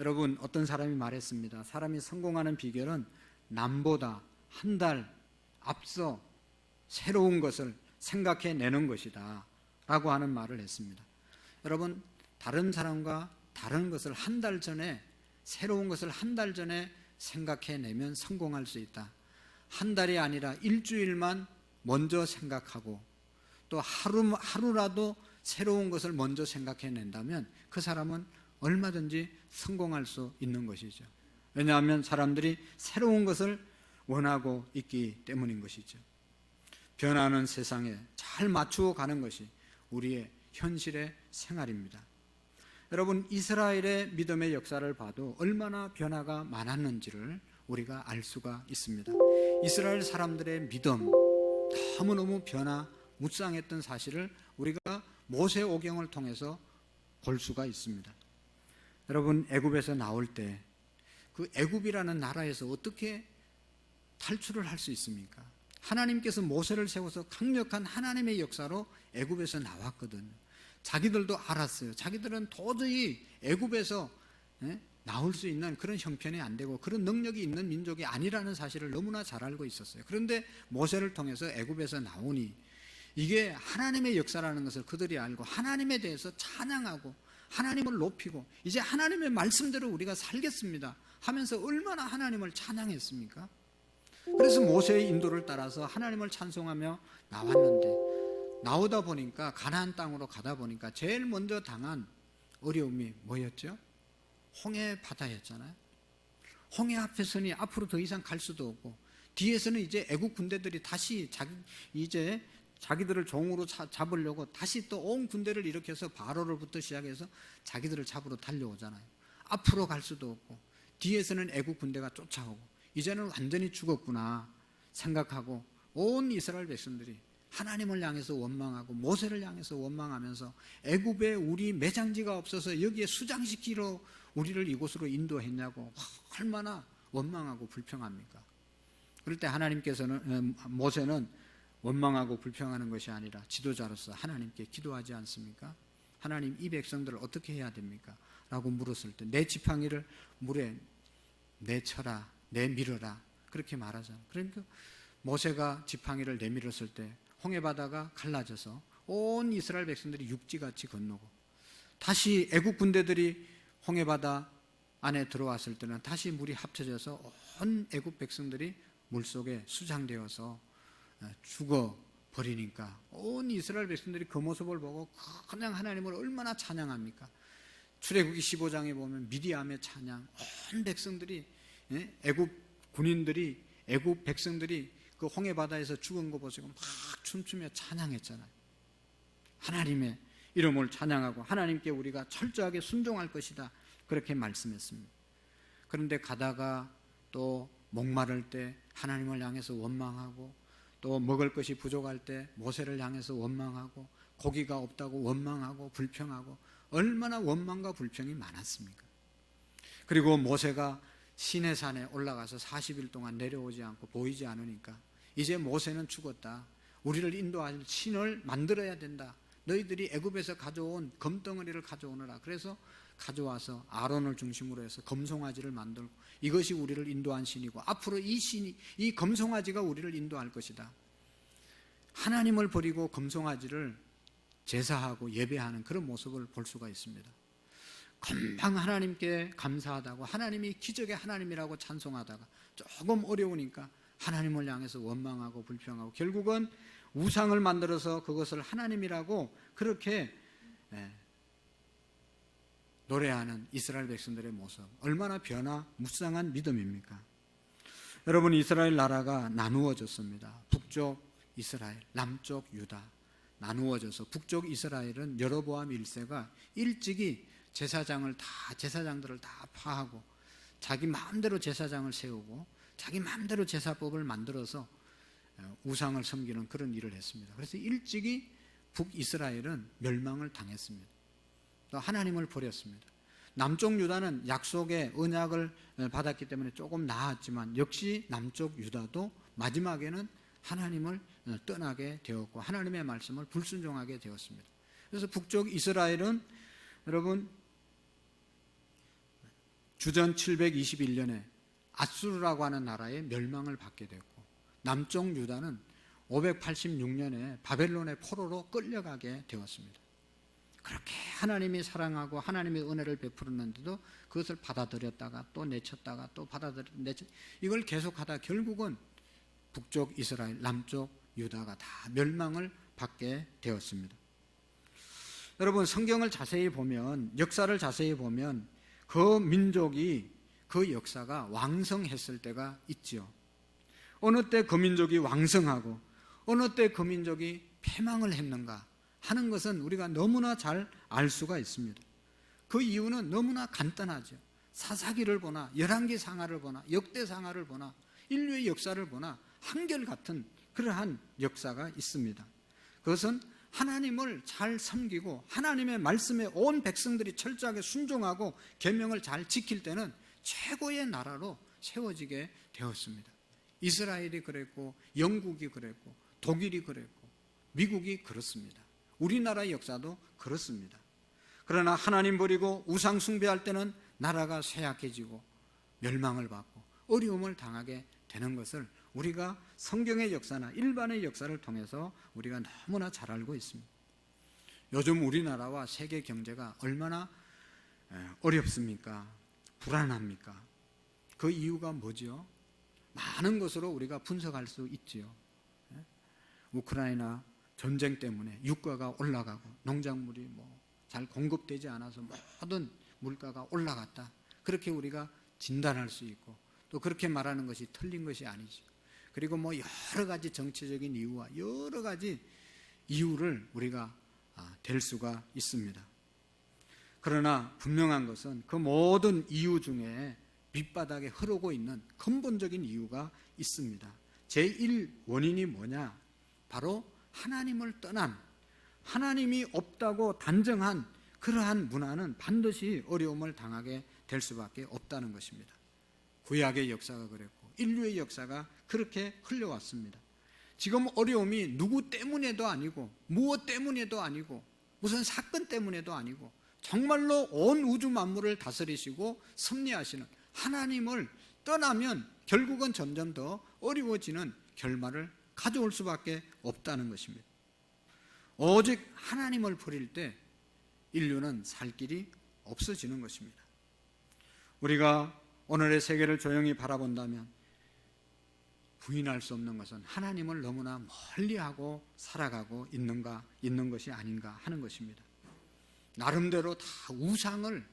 여러분, 어떤 사람이 말했습니다. 사람이 성공하는 비결은 남보다 한 달 앞서 새로운 것을 생각해내는 것이다 라고 하는 말을 했습니다. 여러분, 다른 사람과 다른 것을 한 달 전에, 새로운 것을 한 달 전에 생각해내면 성공할 수 있다. 한 달이 아니라 일주일만 먼저 생각하고 또 하루라도 새로운 것을 먼저 생각해낸다면 그 사람은 얼마든지 성공할 수 있는 것이죠. 왜냐하면 사람들이 새로운 것을 원하고 있기 때문인 것이죠. 변하는 세상에 잘 맞추어 가는 것이 우리의 현실의 생활입니다. 여러분, 이스라엘의 믿음의 역사를 봐도 얼마나 변화가 많았는지를 우리가 알 수가 있습니다. 이스라엘 사람들의 믿음, 너무너무 변화무쌍했던 사실을 우리가 모세오경을 통해서 볼 수가 있습니다. 여러분, 애굽에서 나올 때 그 애굽이라는 나라에서 어떻게 탈출을 할 수 있습니까? 하나님께서 모세를 세워서 강력한 하나님의 역사로 애굽에서 나왔거든요. 자기들도 알았어요. 자기들은 도저히 애굽에서 나올 수 있는 그런 형편이 안 되고 그런 능력이 있는 민족이 아니라는 사실을 너무나 잘 알고 있었어요. 그런데 모세를 통해서 애굽에서 나오니 이게 하나님의 역사라는 것을 그들이 알고 하나님에 대해서 찬양하고 하나님을 높이고 이제 하나님의 말씀대로 우리가 살겠습니다 하면서 얼마나 하나님을 찬양했습니까? 그래서 모세의 인도를 따라서 하나님을 찬송하며 나왔는데, 나오다 보니까 가나안 땅으로 가다 보니까 제일 먼저 당한 어려움이 뭐였죠? 홍해 바다였잖아요. 홍해 앞에 서니 앞으로 더 이상 갈 수도 없고 뒤에서는 이제 애국 군대들이 다시 자기들을 종으로 잡으려고 다시 또 온 군대를 일으켜서 바로로부터 시작해서 자기들을 잡으러 달려오잖아요. 앞으로 갈 수도 없고 뒤에서는 애국 군대가 쫓아오고 이제는 완전히 죽었구나 생각하고 온 이스라엘 백성들이 하나님을 향해서 원망하고 모세를 향해서 원망하면서 애굽에 우리 매장지가 없어서 여기에 수장시키러 우리를 이곳으로 인도했냐고 얼마나 원망하고 불평합니까? 그럴 때 하나님께서는, 모세는 원망하고 불평하는 것이 아니라 지도자로서 하나님께 기도하지 않습니까? 하나님, 이 백성들을 어떻게 해야 됩니까? 라고 물었을 때 내 지팡이를 물에 내쳐라, 내밀어라, 그렇게 말하잖아요. 그러니까 모세가 지팡이를 내밀었을 때 홍해바다가 갈라져서 온 이스라엘 백성들이 육지같이 건너고, 다시 애국 군대들이 홍해바다 안에 들어왔을 때는 다시 물이 합쳐져서 온 애국 백성들이 물속에 수장되어서 죽어버리니까 온 이스라엘 백성들이 그 모습을 보고 그냥 하나님을 얼마나 찬양합니까? 출애굽기 15장에 보면 미디암의 찬양, 온 백성들이, 애국 군인들이, 애국 백성들이 그 홍해바다에서 죽은 거 보시고 막 춤추며 찬양했잖아요. 하나님의 이름을 찬양하고 하나님께 우리가 철저하게 순종할 것이다, 그렇게 말씀했습니다. 그런데 가다가 또 목마를 때 하나님을 향해서 원망하고, 또 먹을 것이 부족할 때 모세를 향해서 원망하고, 고기가 없다고 원망하고 불평하고, 얼마나 원망과 불평이 많았습니까? 그리고 모세가 시내산에 올라가서 40일 동안 내려오지 않고 보이지 않으니까 이제 모세는 죽었다, 우리를 인도할 신을 만들어야 된다, 너희들이 애굽에서 가져온 금덩어리를 가져오너라. 그래서 가져와서 아론을 중심으로 해서 금송아지를 만들고, 이것이 우리를 인도한 신이고 앞으로 이 금송아지가 우리를 인도할 것이다. 하나님을 버리고 금송아지를 제사하고 예배하는 그런 모습을 볼 수가 있습니다. 금방 하나님께 감사하다고, 하나님이 기적의 하나님이라고 찬송하다가 조금 어려우니까 하나님을 향해서 원망하고 불평하고, 결국은 우상을 만들어서 그것을 하나님이라고 그렇게 노래하는 이스라엘 백성들의 모습, 얼마나 변화무쌍한 믿음입니까? 여러분, 이스라엘 나라가 나누어졌습니다. 북쪽 이스라엘, 남쪽 유다 나누어져서, 북쪽 이스라엘은 여로보암 1세가 일찍이 제사장들을 다 파하고 자기 마음대로 제사장을 세우고 자기 마음대로 제사법을 만들어서 우상을 섬기는 그런 일을 했습니다. 그래서 일찍이 북이스라엘은 멸망을 당했습니다. 또 하나님을 버렸습니다. 남쪽 유다는 약속의 언약을 받았기 때문에 조금 나았지만 역시 남쪽 유다도 마지막에는 하나님을 떠나게 되었고 하나님의 말씀을 불순종하게 되었습니다. 그래서 북쪽 이스라엘은 여러분 주전 721년에 아수르라고 하는 나라의 멸망을 받게 됐고, 남쪽 유다는 586년에 바벨론의 포로로 끌려가게 되었습니다. 그렇게 하나님이 사랑하고 하나님의 은혜를 베풀었는데도 그것을 받아들였다가 또 내쳤다가 또 이걸 계속하다 결국은 북쪽 이스라엘, 남쪽 유다가 다 멸망을 받게 되었습니다. 여러분, 성경을 자세히 보면, 역사를 자세히 보면 그 민족이, 그 역사가 왕성했을 때가 있지요. 어느 때 그 민족이 왕성하고 어느 때 그 민족이 패망을 했는가 하는 것은 우리가 너무나 잘 알 수가 있습니다. 그 이유는 너무나 간단하죠. 사사기를 보나 열왕기상하를 보나 역대상하를 보나 인류의 역사를 보나 한결같은 그러한 역사가 있습니다. 그것은 하나님을 잘 섬기고 하나님의 말씀에 온 백성들이 철저하게 순종하고 계명을 잘 지킬 때는 최고의 나라로 세워지게 되었습니다. 이스라엘이 그랬고 영국이 그랬고 독일이 그랬고 미국이 그렇습니다. 우리나라의 역사도 그렇습니다. 그러나 하나님 버리고 우상 숭배할 때는 나라가 쇠약해지고 멸망을 받고 어려움을 당하게 되는 것을 우리가 성경의 역사나 일반의 역사를 통해서 우리가 너무나 잘 알고 있습니다. 요즘 우리나라와 세계 경제가 얼마나 어렵습니까? 불안합니까? 그 이유가 뭐죠? 많은 것으로 우리가 분석할 수 있지요. 우크라이나 전쟁 때문에 유가가 올라가고 농작물이 잘 공급되지 않아서 모든 물가가 올라갔다, 그렇게 우리가 진단할 수 있고, 또 그렇게 말하는 것이 틀린 것이 아니죠. 그리고 여러 가지 정치적인 이유와 여러 가지 이유를 우리가 댈 수가 있습니다. 그러나 분명한 것은 그 모든 이유 중에 밑바닥에 흐르고 있는 근본적인 이유가 있습니다. 제1 원인이 뭐냐? 바로 하나님을 떠난, 하나님이 없다고 단정한 그러한 문화는 반드시 어려움을 당하게 될 수밖에 없다는 것입니다. 구약의 역사가 그랬고 인류의 역사가 그렇게 흘러왔습니다. 지금 어려움이 누구 때문에도 아니고 무엇 때문에도 아니고 무슨 사건 때문에도 아니고 정말로 온 우주 만물을 다스리시고 섭리하시는 하나님을 떠나면 결국은 점점 더 어려워지는 결말을 가져올 수밖에 없다는 것입니다. 오직 하나님을 버릴 때 인류는 살 길이 없어지는 것입니다. 우리가 오늘의 세계를 조용히 바라본다면 부인할 수 없는 것은 하나님을 너무나 멀리하고 살아가고 있는 것이 아닌가 하는 것입니다. 나름대로 다 우상을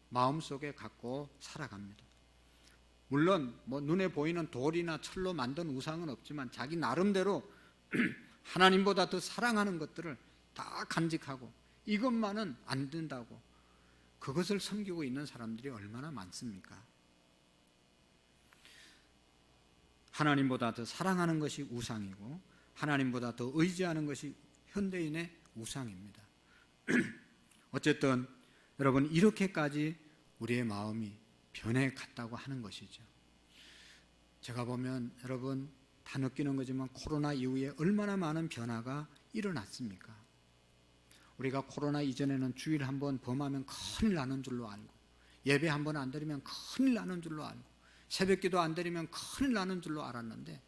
마음속에 갖고 살아갑니다. 물론 눈에 보이는 돌이나 철로 만든 우상은 없지만 자기 나름대로 하나님보다 더 사랑하는 것들을 다 간직하고 이것만은 안 된다고 그것을 섬기고 있는 사람들이 얼마나 많습니까? 하나님보다 더 사랑하는 것이 우상이고 하나님보다 더 의지하는 것이 현대인의 우상입니다. 어쨌든 여러분 이렇게까지 우리의 마음이 변해갔다고 하는 것이죠. 제가 보면 여러분 다 느끼는 거지만 코로나 이후에 얼마나 많은 변화가 일어났습니까? 우리가 코로나 이전에는 주일 한번 범하면 큰일 나는 줄로 알고 예배 한번 안 드리면 큰일 나는 줄로 알고 새벽기도 안 드리면 큰일 나는 줄로 알았는데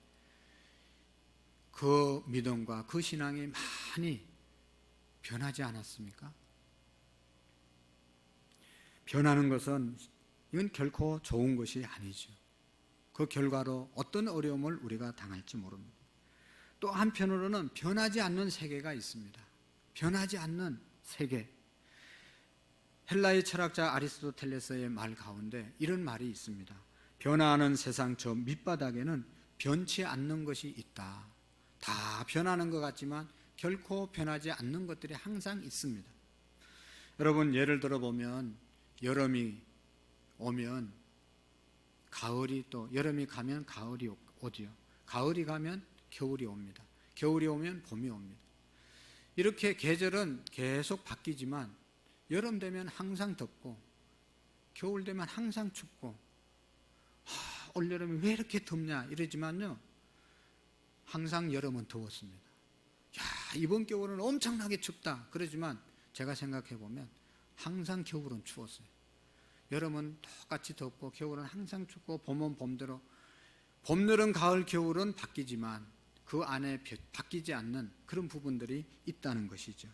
그 믿음과 그 신앙이 많이 변하지 않았습니까? 변하는 것은 이건 결코 좋은 것이 아니죠. 그 결과로 어떤 어려움을 우리가 당할지 모릅니다. 또 한편으로는 변하지 않는 세계가 있습니다. 변하지 않는 세계. 헬라의 철학자 아리스토텔레스의 말 가운데 이런 말이 있습니다. 변화하는 세상 저 밑바닥에는 변치 않는 것이 있다. 다 변하는 것 같지만 결코 변하지 않는 것들이 항상 있습니다. 여러분 예를 들어 보면 여름이 오면 가을이 또 여름이 가면 가을이 오지요. 가을이 가면 겨울이 옵니다. 겨울이 오면 봄이 옵니다. 이렇게 계절은 계속 바뀌지만 여름 되면 항상 덥고 겨울 되면 항상 춥고 올여름이 왜 이렇게 덥냐 이러지만요 항상 여름은 더웠습니다. 야 이번 겨울은 엄청나게 춥다 그러지만 제가 생각해 보면 항상 겨울은 추웠어요. 여름은 똑같이 덥고 겨울은 항상 춥고 봄은 봄대로 봄, 여름, 가을, 겨울은 바뀌지만 그 안에 바뀌지 않는 그런 부분들이 있다는 것이죠.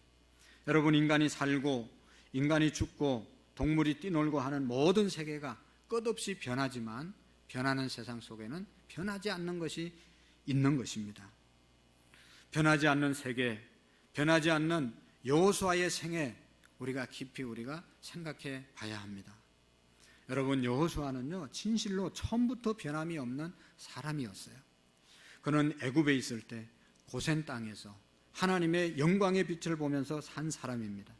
여러분 인간이 살고 인간이 죽고 동물이 뛰놀고 하는 모든 세계가 끝없이 변하지만 변하는 세상 속에는 변하지 않는 것이 있는 것입니다. 변하지 않는 세계, 변하지 않는 여호수아의 생애 우리가 깊이 생각해 봐야 합니다. 여러분 여호수아는요 진실로 처음부터 변함이 없는 사람이었어요. 그는 애굽에 있을 때 고센 땅에서 하나님의 영광의 빛을 보면서 산 사람입니다.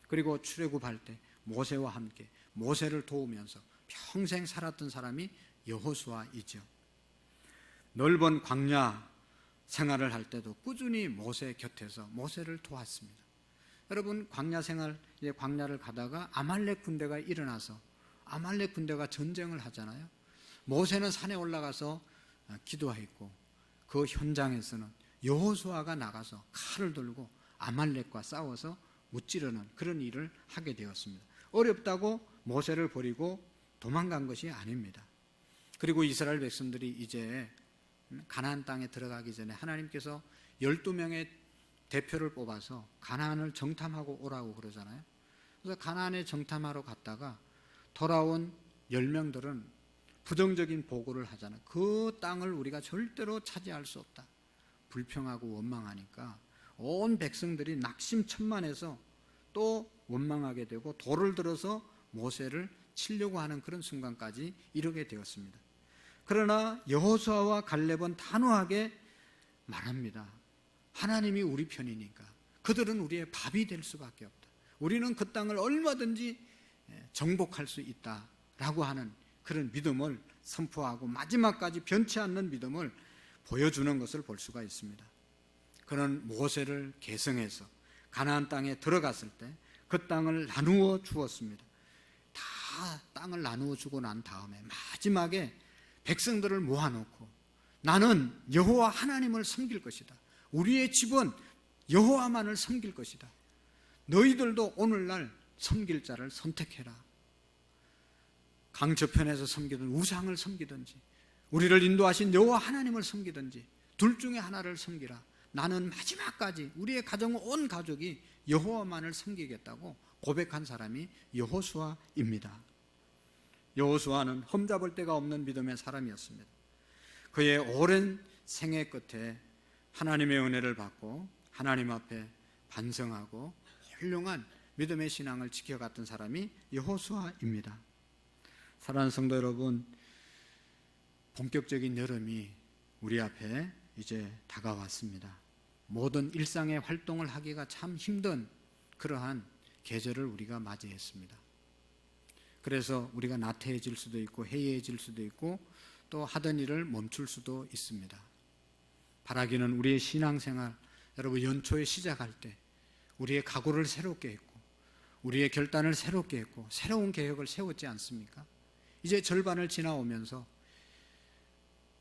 그리고 출애굽할 때 모세와 함께 모세를 도우면서 평생 살았던 사람이 여호수아이죠. 넓은 광야 생활을 할 때도 꾸준히 모세 곁에서 모세를 도왔습니다. 여러분 광야 생활 광야를 가다가 아말렉 군대가 일어나서 아말렉 군대가 전쟁을 하잖아요. 모세는 산에 올라가서 기도했고 그 현장에서는 여호수아가 나가서 칼을 들고 아말렉과 싸워서 무찌르는 그런 일을 하게 되었습니다. 어렵다고 모세를 버리고 도망간 것이 아닙니다. 그리고 이스라엘 백성들이 이제 가나안 땅에 들어가기 전에 하나님께서 12명의 대표를 뽑아서 가나안을 정탐하고 오라고 그러잖아요. 그래서 가나안에 정탐하러 갔다가 돌아온 10명들은 부정적인 보고를 하잖아요. 그 땅을 우리가 절대로 차지할 수 없다. 불평하고 원망하니까 온 백성들이 낙심천만해서 또 원망하게 되고 돌을 들어서 모세를 치려고 하는 그런 순간까지 이르게 되었습니다. 그러나 여호수아와 갈렙은 단호하게 말합니다. 하나님이 우리 편이니까 그들은 우리의 밥이 될 수밖에 없다. 우리는 그 땅을 얼마든지 정복할 수 있다라고 하는 그런 믿음을 선포하고 마지막까지 변치 않는 믿음을 보여주는 것을 볼 수가 있습니다. 그는 모세를 계승해서 가나안 땅에 들어갔을 때 그 땅을 나누어 주었습니다. 다 땅을 나누어 주고 난 다음에 마지막에 백성들을 모아놓고 나는 여호와 하나님을 섬길 것이다. 우리의 집은 여호와만을 섬길 것이다. 너희들도 오늘날 섬길 자를 선택해라. 강 저편에서 섬기든 우상을 섬기든지 우리를 인도하신 여호와 하나님을 섬기든지 둘 중에 하나를 섬기라. 나는 마지막까지 우리의 가정 온 가족이 여호와만을 섬기겠다고 고백한 사람이 여호수아입니다. 여호수아는 험잡을 데가 없는 믿음의 사람이었습니다. 그의 오랜 생애 끝에 하나님의 은혜를 받고 하나님 앞에 반성하고 훌륭한 믿음의 신앙을 지켜갔던 사람이 여호수아입니다. 사랑하는 성도 여러분, 본격적인 여름이 우리 앞에 이제 다가왔습니다. 모든 일상의 활동을 하기가 참 힘든 그러한 계절을 우리가 맞이했습니다. 그래서 우리가 나태해질 수도 있고 해이해질 수도 있고 또 하던 일을 멈출 수도 있습니다. 바라기는 우리의 신앙생활, 여러분 연초에 시작할 때 우리의 각오를 새롭게 했고 우리의 결단을 새롭게 했고 새로운 계획을 세웠지 않습니까? 이제 절반을 지나오면서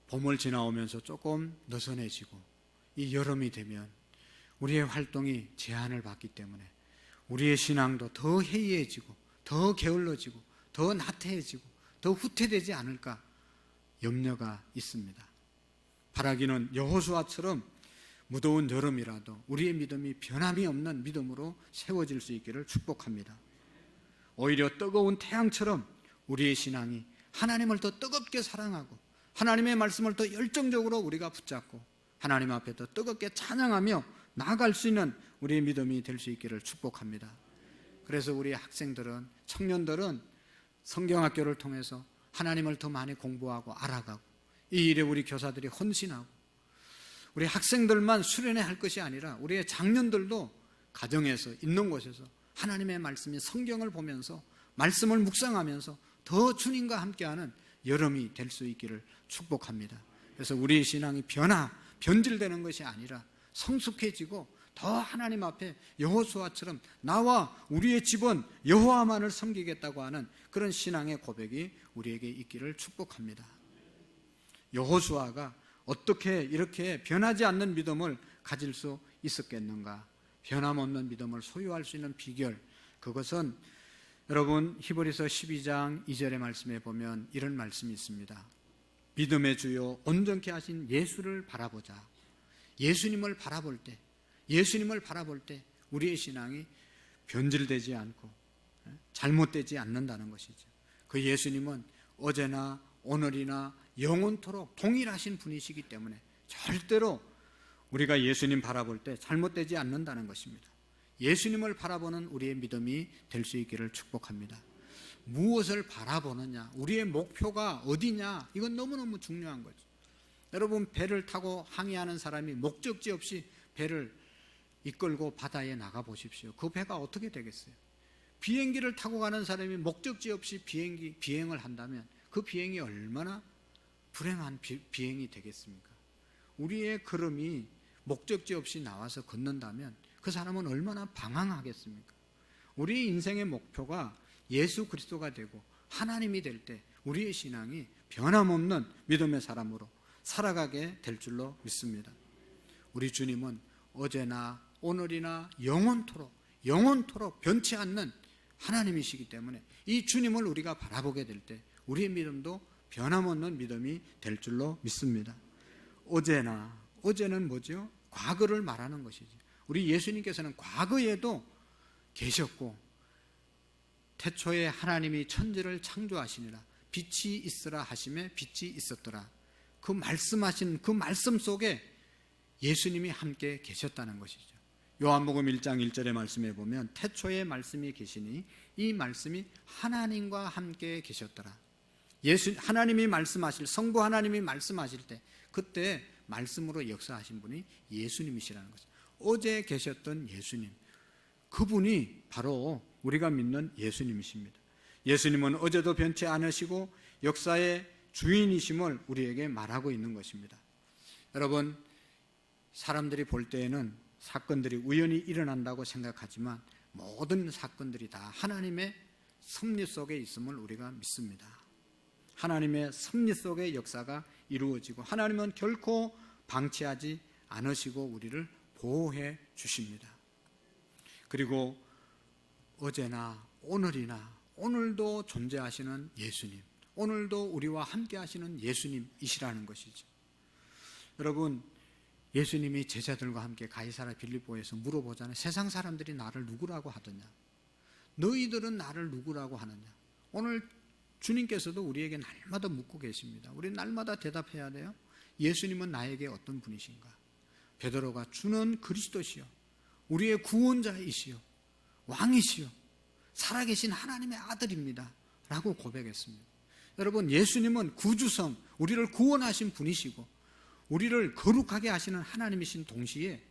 봄을 지나오면서 조금 느슨해지고 이 여름이 되면 우리의 활동이 제한을 받기 때문에 우리의 신앙도 더 해이해지고 더 게을러지고 더 나태해지고 더 후퇴되지 않을까 염려가 있습니다. 바라기는 여호수아처럼 무더운 여름이라도 우리의 믿음이 변함이 없는 믿음으로 세워질 수 있기를 축복합니다. 오히려 뜨거운 태양처럼 우리의 신앙이 하나님을 더 뜨겁게 사랑하고 하나님의 말씀을 더 열정적으로 우리가 붙잡고 하나님 앞에 더 뜨겁게 찬양하며 나아갈 수 있는 우리의 믿음이 될 수 있기를 축복합니다. 그래서 우리 학생들은, 청년들은 성경학교를 통해서 하나님을 더 많이 공부하고 알아가고 이 일에 우리 교사들이 헌신하고 우리 학생들만 수련회 할 것이 아니라 우리의 장년들도 가정에서 있는 곳에서 하나님의 말씀인 성경을 보면서 말씀을 묵상하면서 더 주님과 함께하는 여름이 될 수 있기를 축복합니다. 그래서 우리의 신앙이 변질되는 것이 아니라 성숙해지고 더 하나님 앞에 여호수아처럼 나와 우리의 집은 여호와만을 섬기겠다고 하는 그런 신앙의 고백이 우리에게 있기를 축복합니다. 여호수아가 어떻게 이렇게 변하지 않는 믿음을 가질 수 있었겠는가? 변함없는 믿음을 소유할 수 있는 비결, 그것은 여러분 히브리서 12장 2절의 말씀에 보면 이런 말씀이 있습니다. 믿음의 주요 온전케 하신 예수를 바라보자. 예수님을 바라볼 때 우리의 신앙이 변질되지 않고 잘못되지 않는다는 것이죠. 그 예수님은 어제나 오늘이나 영원토록 동일하신 분이시기 때문에 절대로 우리가 예수님 바라볼 때 잘못되지 않는다는 것입니다. 예수님을 바라보는 우리의 믿음이 될 수 있기를 축복합니다. 무엇을 바라보느냐, 우리의 목표가 어디냐, 이건 너무너무 중요한 거죠. 여러분, 배를 타고 항해하는 사람이 목적지 없이 배를 이끌고 바다에 나가 보십시오. 그 배가 어떻게 되겠어요? 비행기를 타고 가는 사람이 목적지 없이 비행을 한다면 그 비행이 얼마나 불행한 비행이 되겠습니까? 우리의 걸음이 목적지 없이 나와서 걷는다면 그 사람은 얼마나 방황하겠습니까? 우리 인생의 목표가 예수 그리스도가 되고 하나님이 될 때 우리의 신앙이 변함없는 믿음의 사람으로 살아가게 될 줄로 믿습니다. 우리 주님은 어제나 오늘이나 영원토록 변치 않는 하나님이시기 때문에 이 주님을 우리가 바라보게 될 때 우리의 믿음도 변함없는 믿음이 될 줄로 믿습니다. 어제는 뭐죠? 과거를 말하는 것이죠. 우리 예수님께서는 과거에도 계셨고 태초에 하나님이 천지를 창조하시니라 빛이 있으라 하심에 빛이 있었더라. 그 말씀하신 그 말씀 속에 예수님이 함께 계셨다는 것이죠. 요한복음 1장 1절의 말씀에 보면 태초에 말씀이 계시니 이 말씀이 하나님과 함께 계셨더라. 하나님이 말씀하실, 성부 하나님이 말씀하실 때 그때 말씀으로 역사하신 분이 예수님이시라는 거죠. 어제 계셨던 예수님, 그분이 바로 우리가 믿는 예수님이십니다. 예수님은 어제도 변치 않으시고 역사의 주인이심을 우리에게 말하고 있는 것입니다. 여러분, 사람들이 볼 때에는 사건들이 우연히 일어난다고 생각하지만 모든 사건들이 다 하나님의 섭리 속에 있음을 우리가 믿습니다. 하나님의 섭리 속의 역사가 이루어지고 하나님은 결코 방치하지 않으시고 우리를 보호해 주십니다. 그리고 어제나 오늘이나 오늘도 존재하시는 예수님, 오늘도 우리와 함께 하시는 예수님이시라는 것이죠. 여러분, 예수님이 제자들과 함께 가이사랴 빌립보에서 물어보잖아요. 세상 사람들이 나를 누구라고 하더냐? 너희들은 나를 누구라고 하느냐? 오늘 주님께서도 우리에게 날마다 묻고 계십니다. 우리 날마다 대답해야 돼요. 예수님은 나에게 어떤 분이신가? 베드로가 주는 그리스도시요, 우리의 구원자이시요, 왕이시요, 살아계신 하나님의 아들입니다 라고 고백했습니다. 여러분, 예수님은 구주성, 우리를 구원하신 분이시고 우리를 거룩하게 하시는 하나님이신 동시에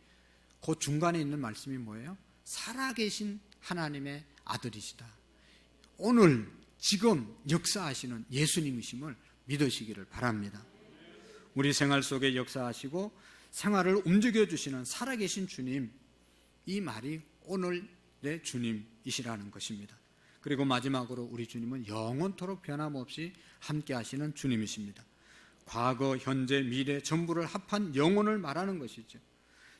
그 중간에 있는 말씀이 뭐예요? 살아계신 하나님의 아들이시다. 오늘 지금 역사하시는 예수님이심을 믿으시기를 바랍니다. 우리 생활 속에 역사하시고 생활을 움직여주시는 살아계신 주님, 이 말이 오늘의 주님이시라는 것입니다. 그리고 마지막으로 우리 주님은 영원토록 변함없이 함께 하시는 주님이십니다. 과거, 현재, 미래 전부를 합한 영혼을 말하는 것이죠.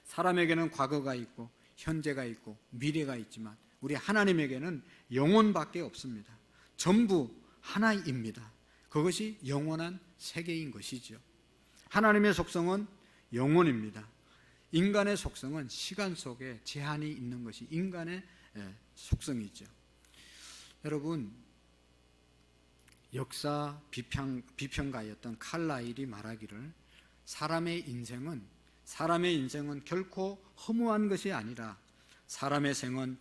사람에게는 과거가 있고 현재가 있고 미래가 있지만 우리 하나님에게는 영혼밖에 없습니다. 전부 하나입니다. 그것이 영원한 세계인 것이죠. 하나님의 속성은 영혼입니다. 인간의 속성은 시간 속에 제한이 있는 것이 인간의 속성이죠. 여러분, 역사 비평가였던 칼라일이 말하기를 사람의 인생은 결코 허무한 것이 아니라 사람의 생은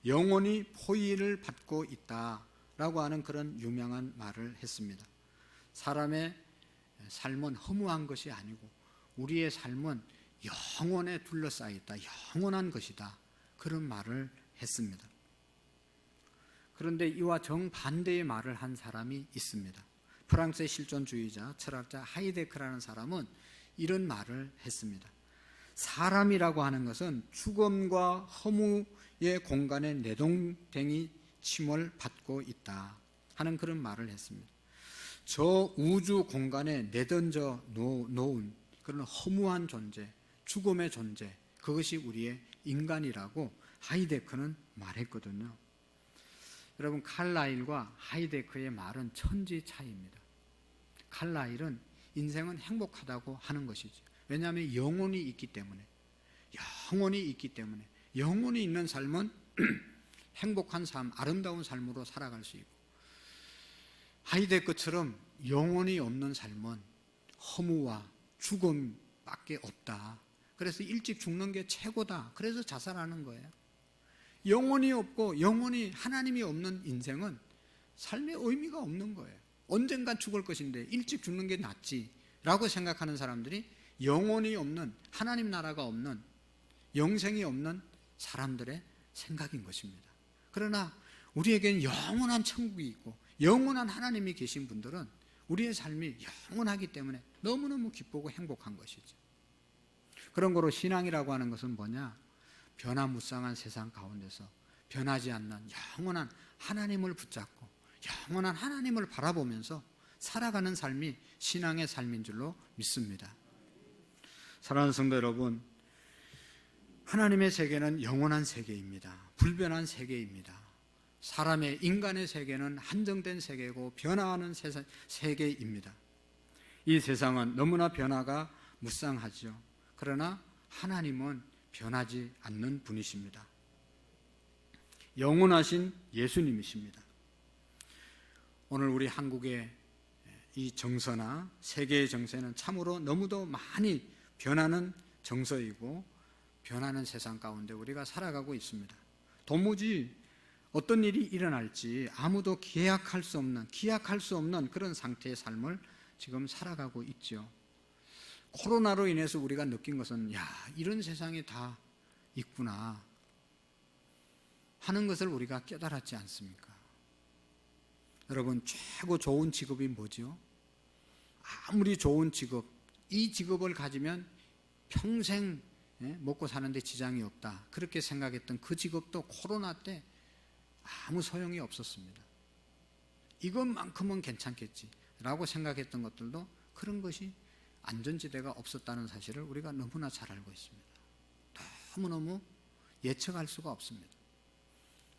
영원히 포위를 받고 있다라고 하는 그런 유명한 말을 했습니다. 사람의 삶은 허무한 것이 아니고 우리의 삶은 영원에 둘러싸여 있다, 영원한 것이다, 그런 말을 했습니다. 그런데 이와 정반대의 말을 한 사람이 있습니다. 프랑스의 실존주의자 철학자 하이데크라는 사람은 이런 말을 했습니다. 사람이라고 하는 것은 죽음과 허무의 공간에 내동댕이 침을 받고 있다 하는 그런 말을 했습니다. 저 우주 공간에 내던져 놓은 그런 허무한 존재, 죽음의 존재, 그것이 우리의 인간이라고 하이데크는 말했거든요. 여러분, 칼라일과 하이데크의 말은 천지 차이입니다. 칼라일은 인생은 행복하다고 하는 것이죠. 왜냐하면 영혼이 있기 때문에, 영혼이 있는 삶은 행복한 삶, 아름다운 삶으로 살아갈 수 있고, 하이데크처럼 영혼이 없는 삶은 허무와 죽음밖에 없다. 그래서 일찍 죽는 게 최고다. 그래서 자살하는 거예요. 영혼이 없고 하나님이 없는 인생은 삶의 의미가 없는 거예요. 언젠간 죽을 것인데 일찍 죽는 게 낫지라고 생각하는 사람들이 영혼이 없는, 하나님 나라가 없는, 영생이 없는 사람들의 생각인 것입니다. 그러나 우리에게는 영원한 천국이 있고 영원한 하나님이 계신 분들은 우리의 삶이 영원하기 때문에 너무너무 기쁘고 행복한 것이죠. 그런 거로 신앙이라고 하는 것은 뭐냐? 변화무쌍한 세상 가운데서 변하지 않는 영원한 하나님을 붙잡고 영원한 하나님을 바라보면서 살아가는 삶이 신앙의 삶인 줄로 믿습니다. 사랑하는 성도 여러분, 하나님의 세계는 영원한 세계입니다. 불변한 세계입니다. 인간의 세계는 한정된 세계고 변화하는 세계입니다. 이 세상은 너무나 변화가 무쌍하죠. 그러나 하나님은 변하지 않는 분이십니다. 영원하신 예수님이십니다. 오늘 우리 한국의 이 정서나 세계의 정세는 참으로 너무도 많이 변하는 정서이고 변하는 세상 가운데 우리가 살아가고 있습니다. 도무지 어떤 일이 일어날지 아무도 기약할 수 없는 그런 상태의 삶을 지금 살아가고 있죠. 코로나로 인해서 우리가 느낀 것은 이런 세상이 다 있구나 하는 것을 우리가 깨달았지 않습니까? 여러분, 최고 좋은 직업이 뭐죠? 아무리 좋은 직업, 이 직업을 가지면 평생 먹고 사는데 지장이 없다, 그렇게 생각했던 그 직업도 코로나 때 아무 소용이 없었습니다. 이것만큼은 괜찮겠지 라고 생각했던 것들도 그런 것이 안전지대가 없었다는 사실을 우리가 너무나 잘 알고 있습니다. 너무너무 예측할 수가 없습니다.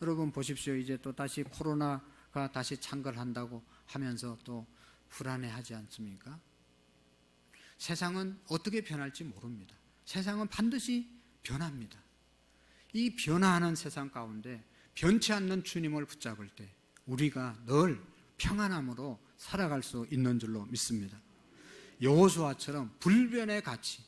여러분 보십시오. 이제 또 다시 코로나가 다시 창궐한다고 하면서 또 불안해하지 않습니까? 세상은 어떻게 변할지 모릅니다. 세상은 반드시 변합니다. 이 변화하는 세상 가운데 변치 않는 주님을 붙잡을 때 우리가 늘 평안함으로 살아갈 수 있는 줄로 믿습니다. 여호수아처럼 불변의 가치,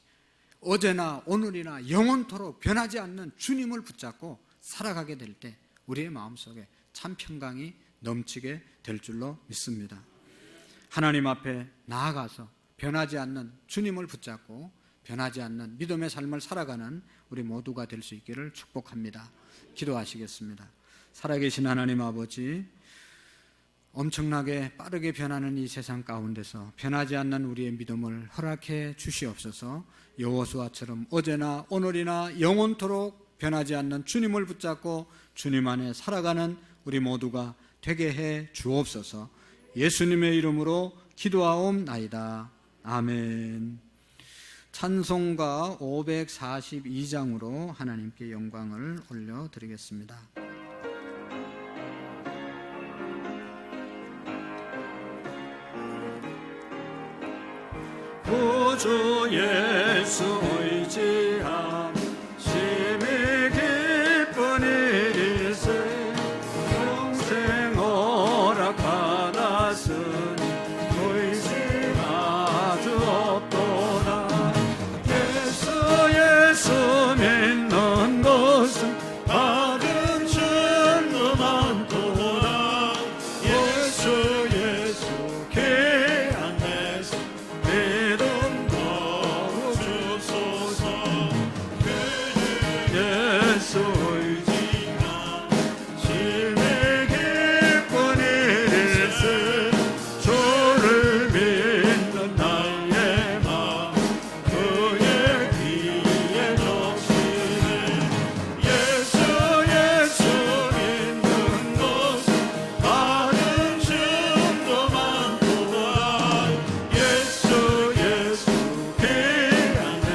어제나 오늘이나 영원토록 변하지 않는 주님을 붙잡고 살아가게 될 때 우리의 마음속에 참 평강이 넘치게 될 줄로 믿습니다. 하나님 앞에 나아가서 변하지 않는 주님을 붙잡고 변하지 않는 믿음의 삶을 살아가는 우리 모두가 될 수 있기를 축복합니다. 기도하시겠습니다. 살아계신 하나님 아버지, 엄청나게 빠르게 변하는 이 세상 가운데서 변하지 않는 우리의 믿음을 허락해 주시옵소서. 여호수아처럼 어제나 오늘이나 영원토록 변하지 않는 주님을 붙잡고 주님 안에 살아가는 우리 모두가 되게 해 주옵소서. 예수님의 이름으로 기도하옵나이다. 아멘. 찬송가 542장으로 하나님께 영광을 올려드리겠습니다. 구주 예수 의지함 심히 기쁜 일일세 평생 허락받았으니 의심 아주 없도다. 예수 믿는 것은 받은 증거 많도다. 예수 귀한 예수 믿음 예수 의지가 심히 기쁜 일일세 주를 믿는 나의 마음 그의 귀에 적시네. 예수 믿는 것은 받은 증거 많도다. 예수 귀한 예수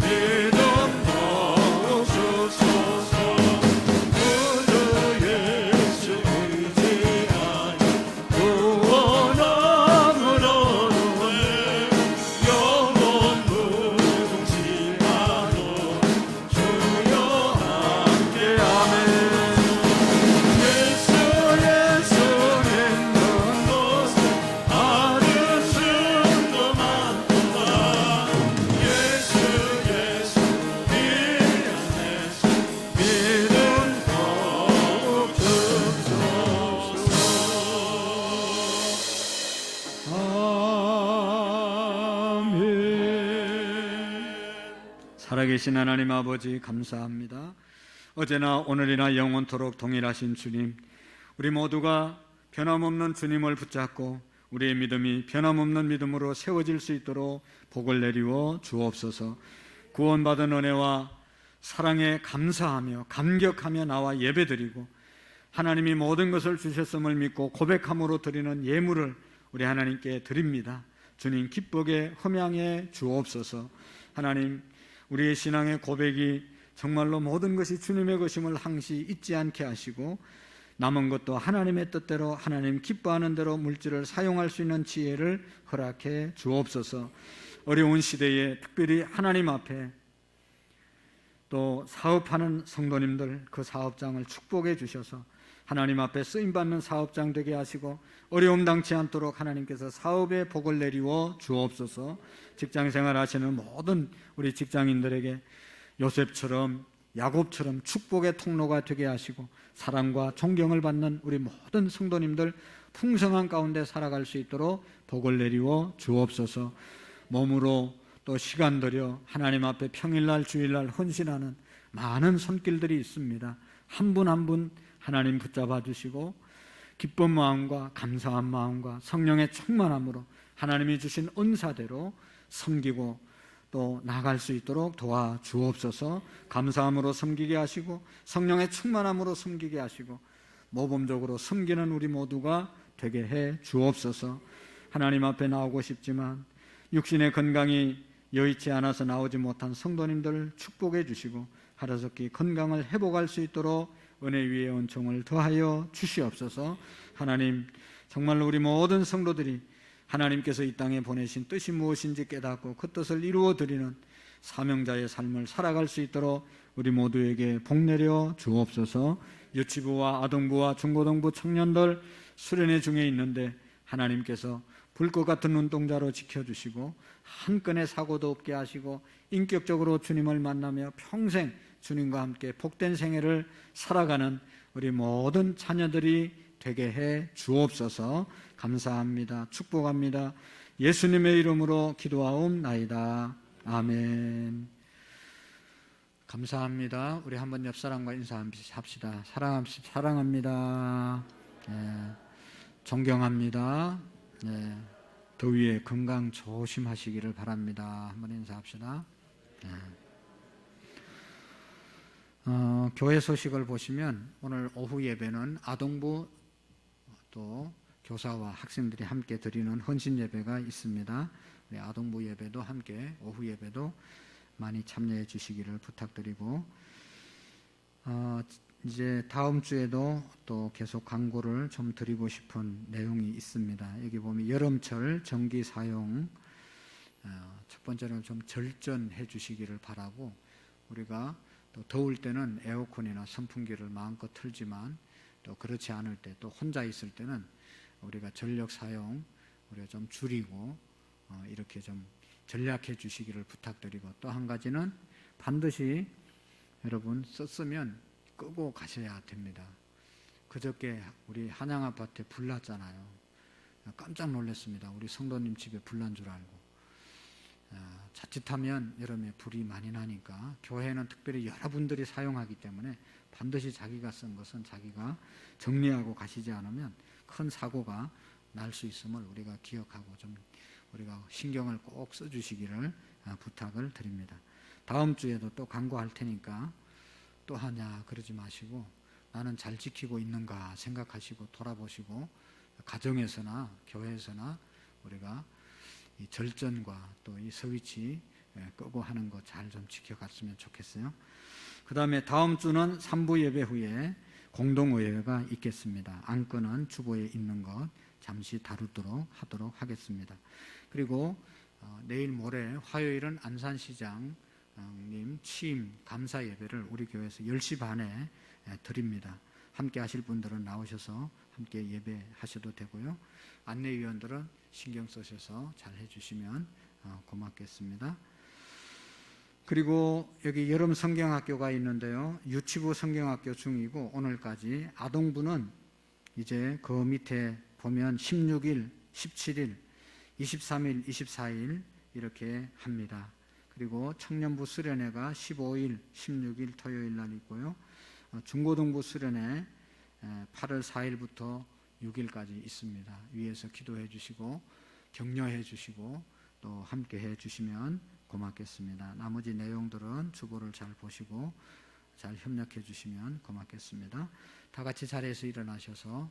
믿음 살아계신 하나님 아버지 감사합니다. 어제나 오늘이나 영원토록 동일하신 주님, 우리 모두가 변함없는 주님을 붙잡고 우리의 믿음이 변함없는 믿음으로 세워질 수 있도록 복을 내리워 주옵소서. 구원받은 은혜와 사랑에 감사하며 감격하며 나와 예배드리고 하나님이 모든 것을 주셨음을 믿고 고백함으로 드리는 예물을 우리 하나님께 드립니다. 주님 기쁘게 흠양해 주옵소서. 하나님, 우리의 신앙의 고백이 정말로 모든 것이 주님의 것임을 항시 잊지 않게 하시고 남은 것도 하나님의 뜻대로 하나님 기뻐하는 대로 물질을 사용할 수 있는 지혜를 허락해 주옵소서. 어려운 시대에 특별히 하나님 앞에 또 사업하는 성도님들 그 사업장을 축복해 주셔서 하나님 앞에 쓰임받는 사업장 되게 하시고 어려움 당치 않도록 하나님께서 사업에 복을 내리워 주옵소서. 직장생활 하시는 모든 우리 직장인들에게 요셉처럼 야곱처럼 축복의 통로가 되게 하시고 사랑과 존경을 받는 우리 모든 성도님들 풍성한 가운데 살아갈 수 있도록 복을 내리워 주옵소서. 몸으로 또 시간 들여 하나님 앞에 평일날 주일날 헌신하는 많은 손길들이 있습니다. 한 분 한 분 하나님 붙잡아 주시고 기쁜 마음과 감사한 마음과 성령의 충만함으로 하나님이 주신 은사대로 섬기고 또 나아갈 수 있도록 도와주옵소서. 감사함으로 섬기게 하시고 성령의 충만함으로 섬기게 하시고 모범적으로 섬기는 우리 모두가 되게 해 주옵소서. 하나님 앞에 나오고 싶지만 육신의 건강이 여의치 않아서 나오지 못한 성도님들 축복해 주시고 하루속히 건강을 회복할 수 있도록 은혜 위에 은총을 더하여 주시옵소서. 하나님, 정말로 우리 모든 성도들이 하나님께서 이 땅에 보내신 뜻이 무엇인지 깨닫고 그 뜻을 이루어 드리는 사명자의 삶을 살아갈 수 있도록 우리 모두에게 복 내려 주옵소서. 유치부와 아동부와 중고등부 청년들 수련회 중에 있는데 하나님께서 불꽃 같은 눈동자로 지켜주시고 한 건의 사고도 없게 하시고 인격적으로 주님을 만나며 평생 주님과 함께 복된 생애를 살아가는 우리 모든 자녀들이 되게 해 주옵소서. 감사합니다. 축복합니다. 예수님의 이름으로 기도하옵나이다. 아멘. 감사합니다. 우리 한번 옆 사람과 인사합시다. 사랑합니다. 존경합니다. 더위에 건강 조심하시기를 바랍니다. 한번 인사합시다. 교회 소식을 보시면 오늘 오후 예배는 아동부 또 교사와 학생들이 함께 드리는 헌신 예배가 있습니다. 우리 아동부 예배도 함께 오후 예배도 많이 참여해 주시기를 부탁드리고 이제 다음 주에도 또 계속 광고를 좀 드리고 싶은 내용이 있습니다. 여기 보면 여름철 전기 사용 첫 번째는 좀 절전해 주시기를 바라고 우리가 또 더울 때는 에어컨이나 선풍기를 마음껏 틀지만 또 그렇지 않을 때 또 혼자 있을 때는 우리가 전력 사용 우리가 좀 줄이고 이렇게 좀 전략해 주시기를 부탁드리고 또 한 가지는 반드시 여러분 썼으면 끄고 가셔야 됩니다. 그저께 우리 한양 아파트에 불 났잖아요. 깜짝 놀랐습니다. 우리 성도님 집에 불 난 줄 알고. 자칫하면 여름에 불이 많이 나니까 교회는 특별히 여러분들이 사용하기 때문에 반드시 자기가 쓴 것은 자기가 정리하고 가시지 않으면 큰 사고가 날 수 있음을 우리가 기억하고 좀 우리가 신경을 꼭 써주시기를 부탁을 드립니다. 다음 주에도 또 광고할 테니까 또 하냐 그러지 마시고 나는 잘 지키고 있는가 생각하시고 돌아보시고 가정에서나 교회에서나 우리가 이 절전과 또 이 스위치 끄고 하는 거 잘 좀 지켜갔으면 좋겠어요. 그 다음에 다음 주는 3부 예배 후에 공동의회가 있겠습니다. 안건은 주보에 있는 것 잠시 다루도록 하도록 하겠습니다. 그리고 내일 모레 화요일은 안산시장님 취임 감사 예배를 우리 교회에서 10시 반에 드립니다. 함께 하실 분들은 나오셔서 함께 예배하셔도 되고요. 안내위원들은 신경 쓰셔서 잘 해주시면 고맙겠습니다. 그리고 여기 여름 성경학교가 있는데요. 유치부 성경학교 중이고 오늘까지 아동부는 이제 그 밑에 보면 16일, 17일, 23일, 24일 이렇게 합니다. 그리고 청년부 수련회가 15일, 16일 토요일 날 있고요. 중고등부 수련회 8월 4일부터 6일까지 있습니다. 위에서 기도해 주시고 격려해 주시고 또 함께 해 주시면 고맙겠습니다. 나머지 내용들은 주보를 잘 보시고 잘 협력해 주시면 고맙겠습니다. 다 같이 자리에서 일어나셔서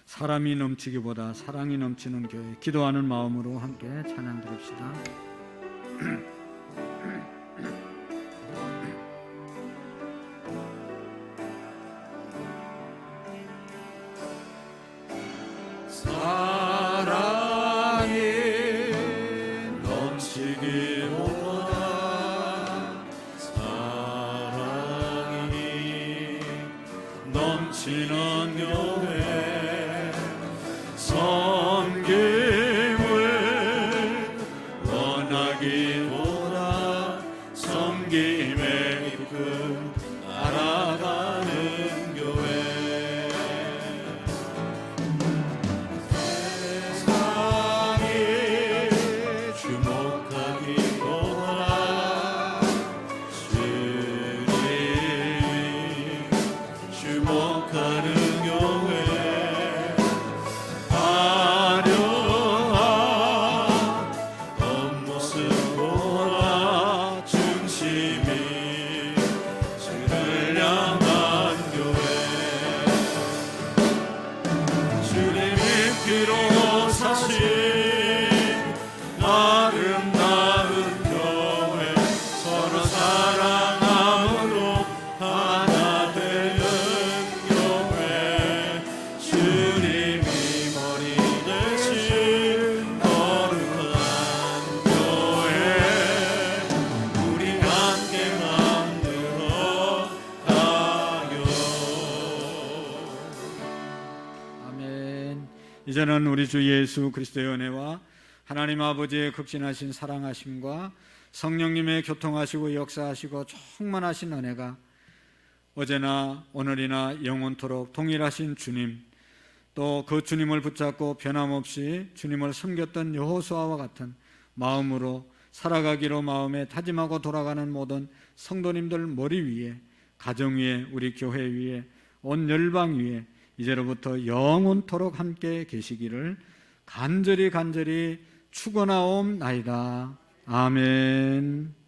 사람이 넘치기보다 사랑이 넘치는 교회 기도하는 마음으로 함께 찬양 드립시다. 넘치는 교회 섬김을 원하기보다 섬김의 그 알아가는 교회 세상이 주목하기보다 이제는 우리 주 예수 그리스도의 은혜와 하나님 아버지의 극진하신 사랑하심과 성령님의 교통하시고 역사하시고 충만하신 은혜가 어제나 오늘이나 영원토록 동일하신 주님, 또 그 주님을 붙잡고 변함없이 주님을 섬겼던 여호수아와 같은 마음으로 살아가기로 마음에 다짐하고 돌아가는 모든 성도님들 머리 위에, 가정 위에, 우리 교회 위에, 온 열방 위에 이제로부터 영원토록 함께 계시기를 간절히 축원하옵나이다. 아멘.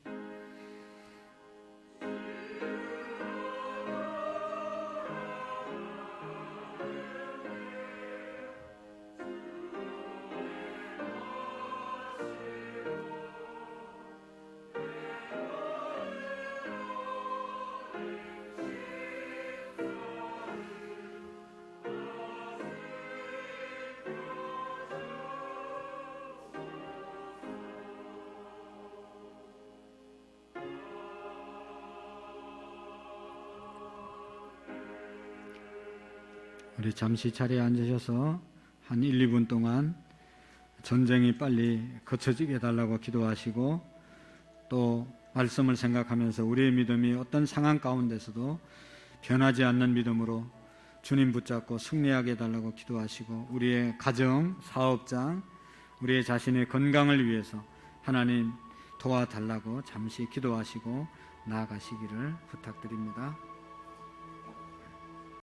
우리 잠시 자리에 앉으셔서 한 1, 2분 동안 전쟁이 빨리 거쳐지게 해달라고 기도하시고, 또 말씀을 생각하면서 우리의 믿음이 어떤 상황 가운데서도 변하지 않는 믿음으로 주님 붙잡고 승리하게 해달라고 기도하시고, 우리의 가정, 사업장, 우리의 자신의 건강을 위해서 하나님 도와달라고 잠시 기도하시고 나아가시기를 부탁드립니다.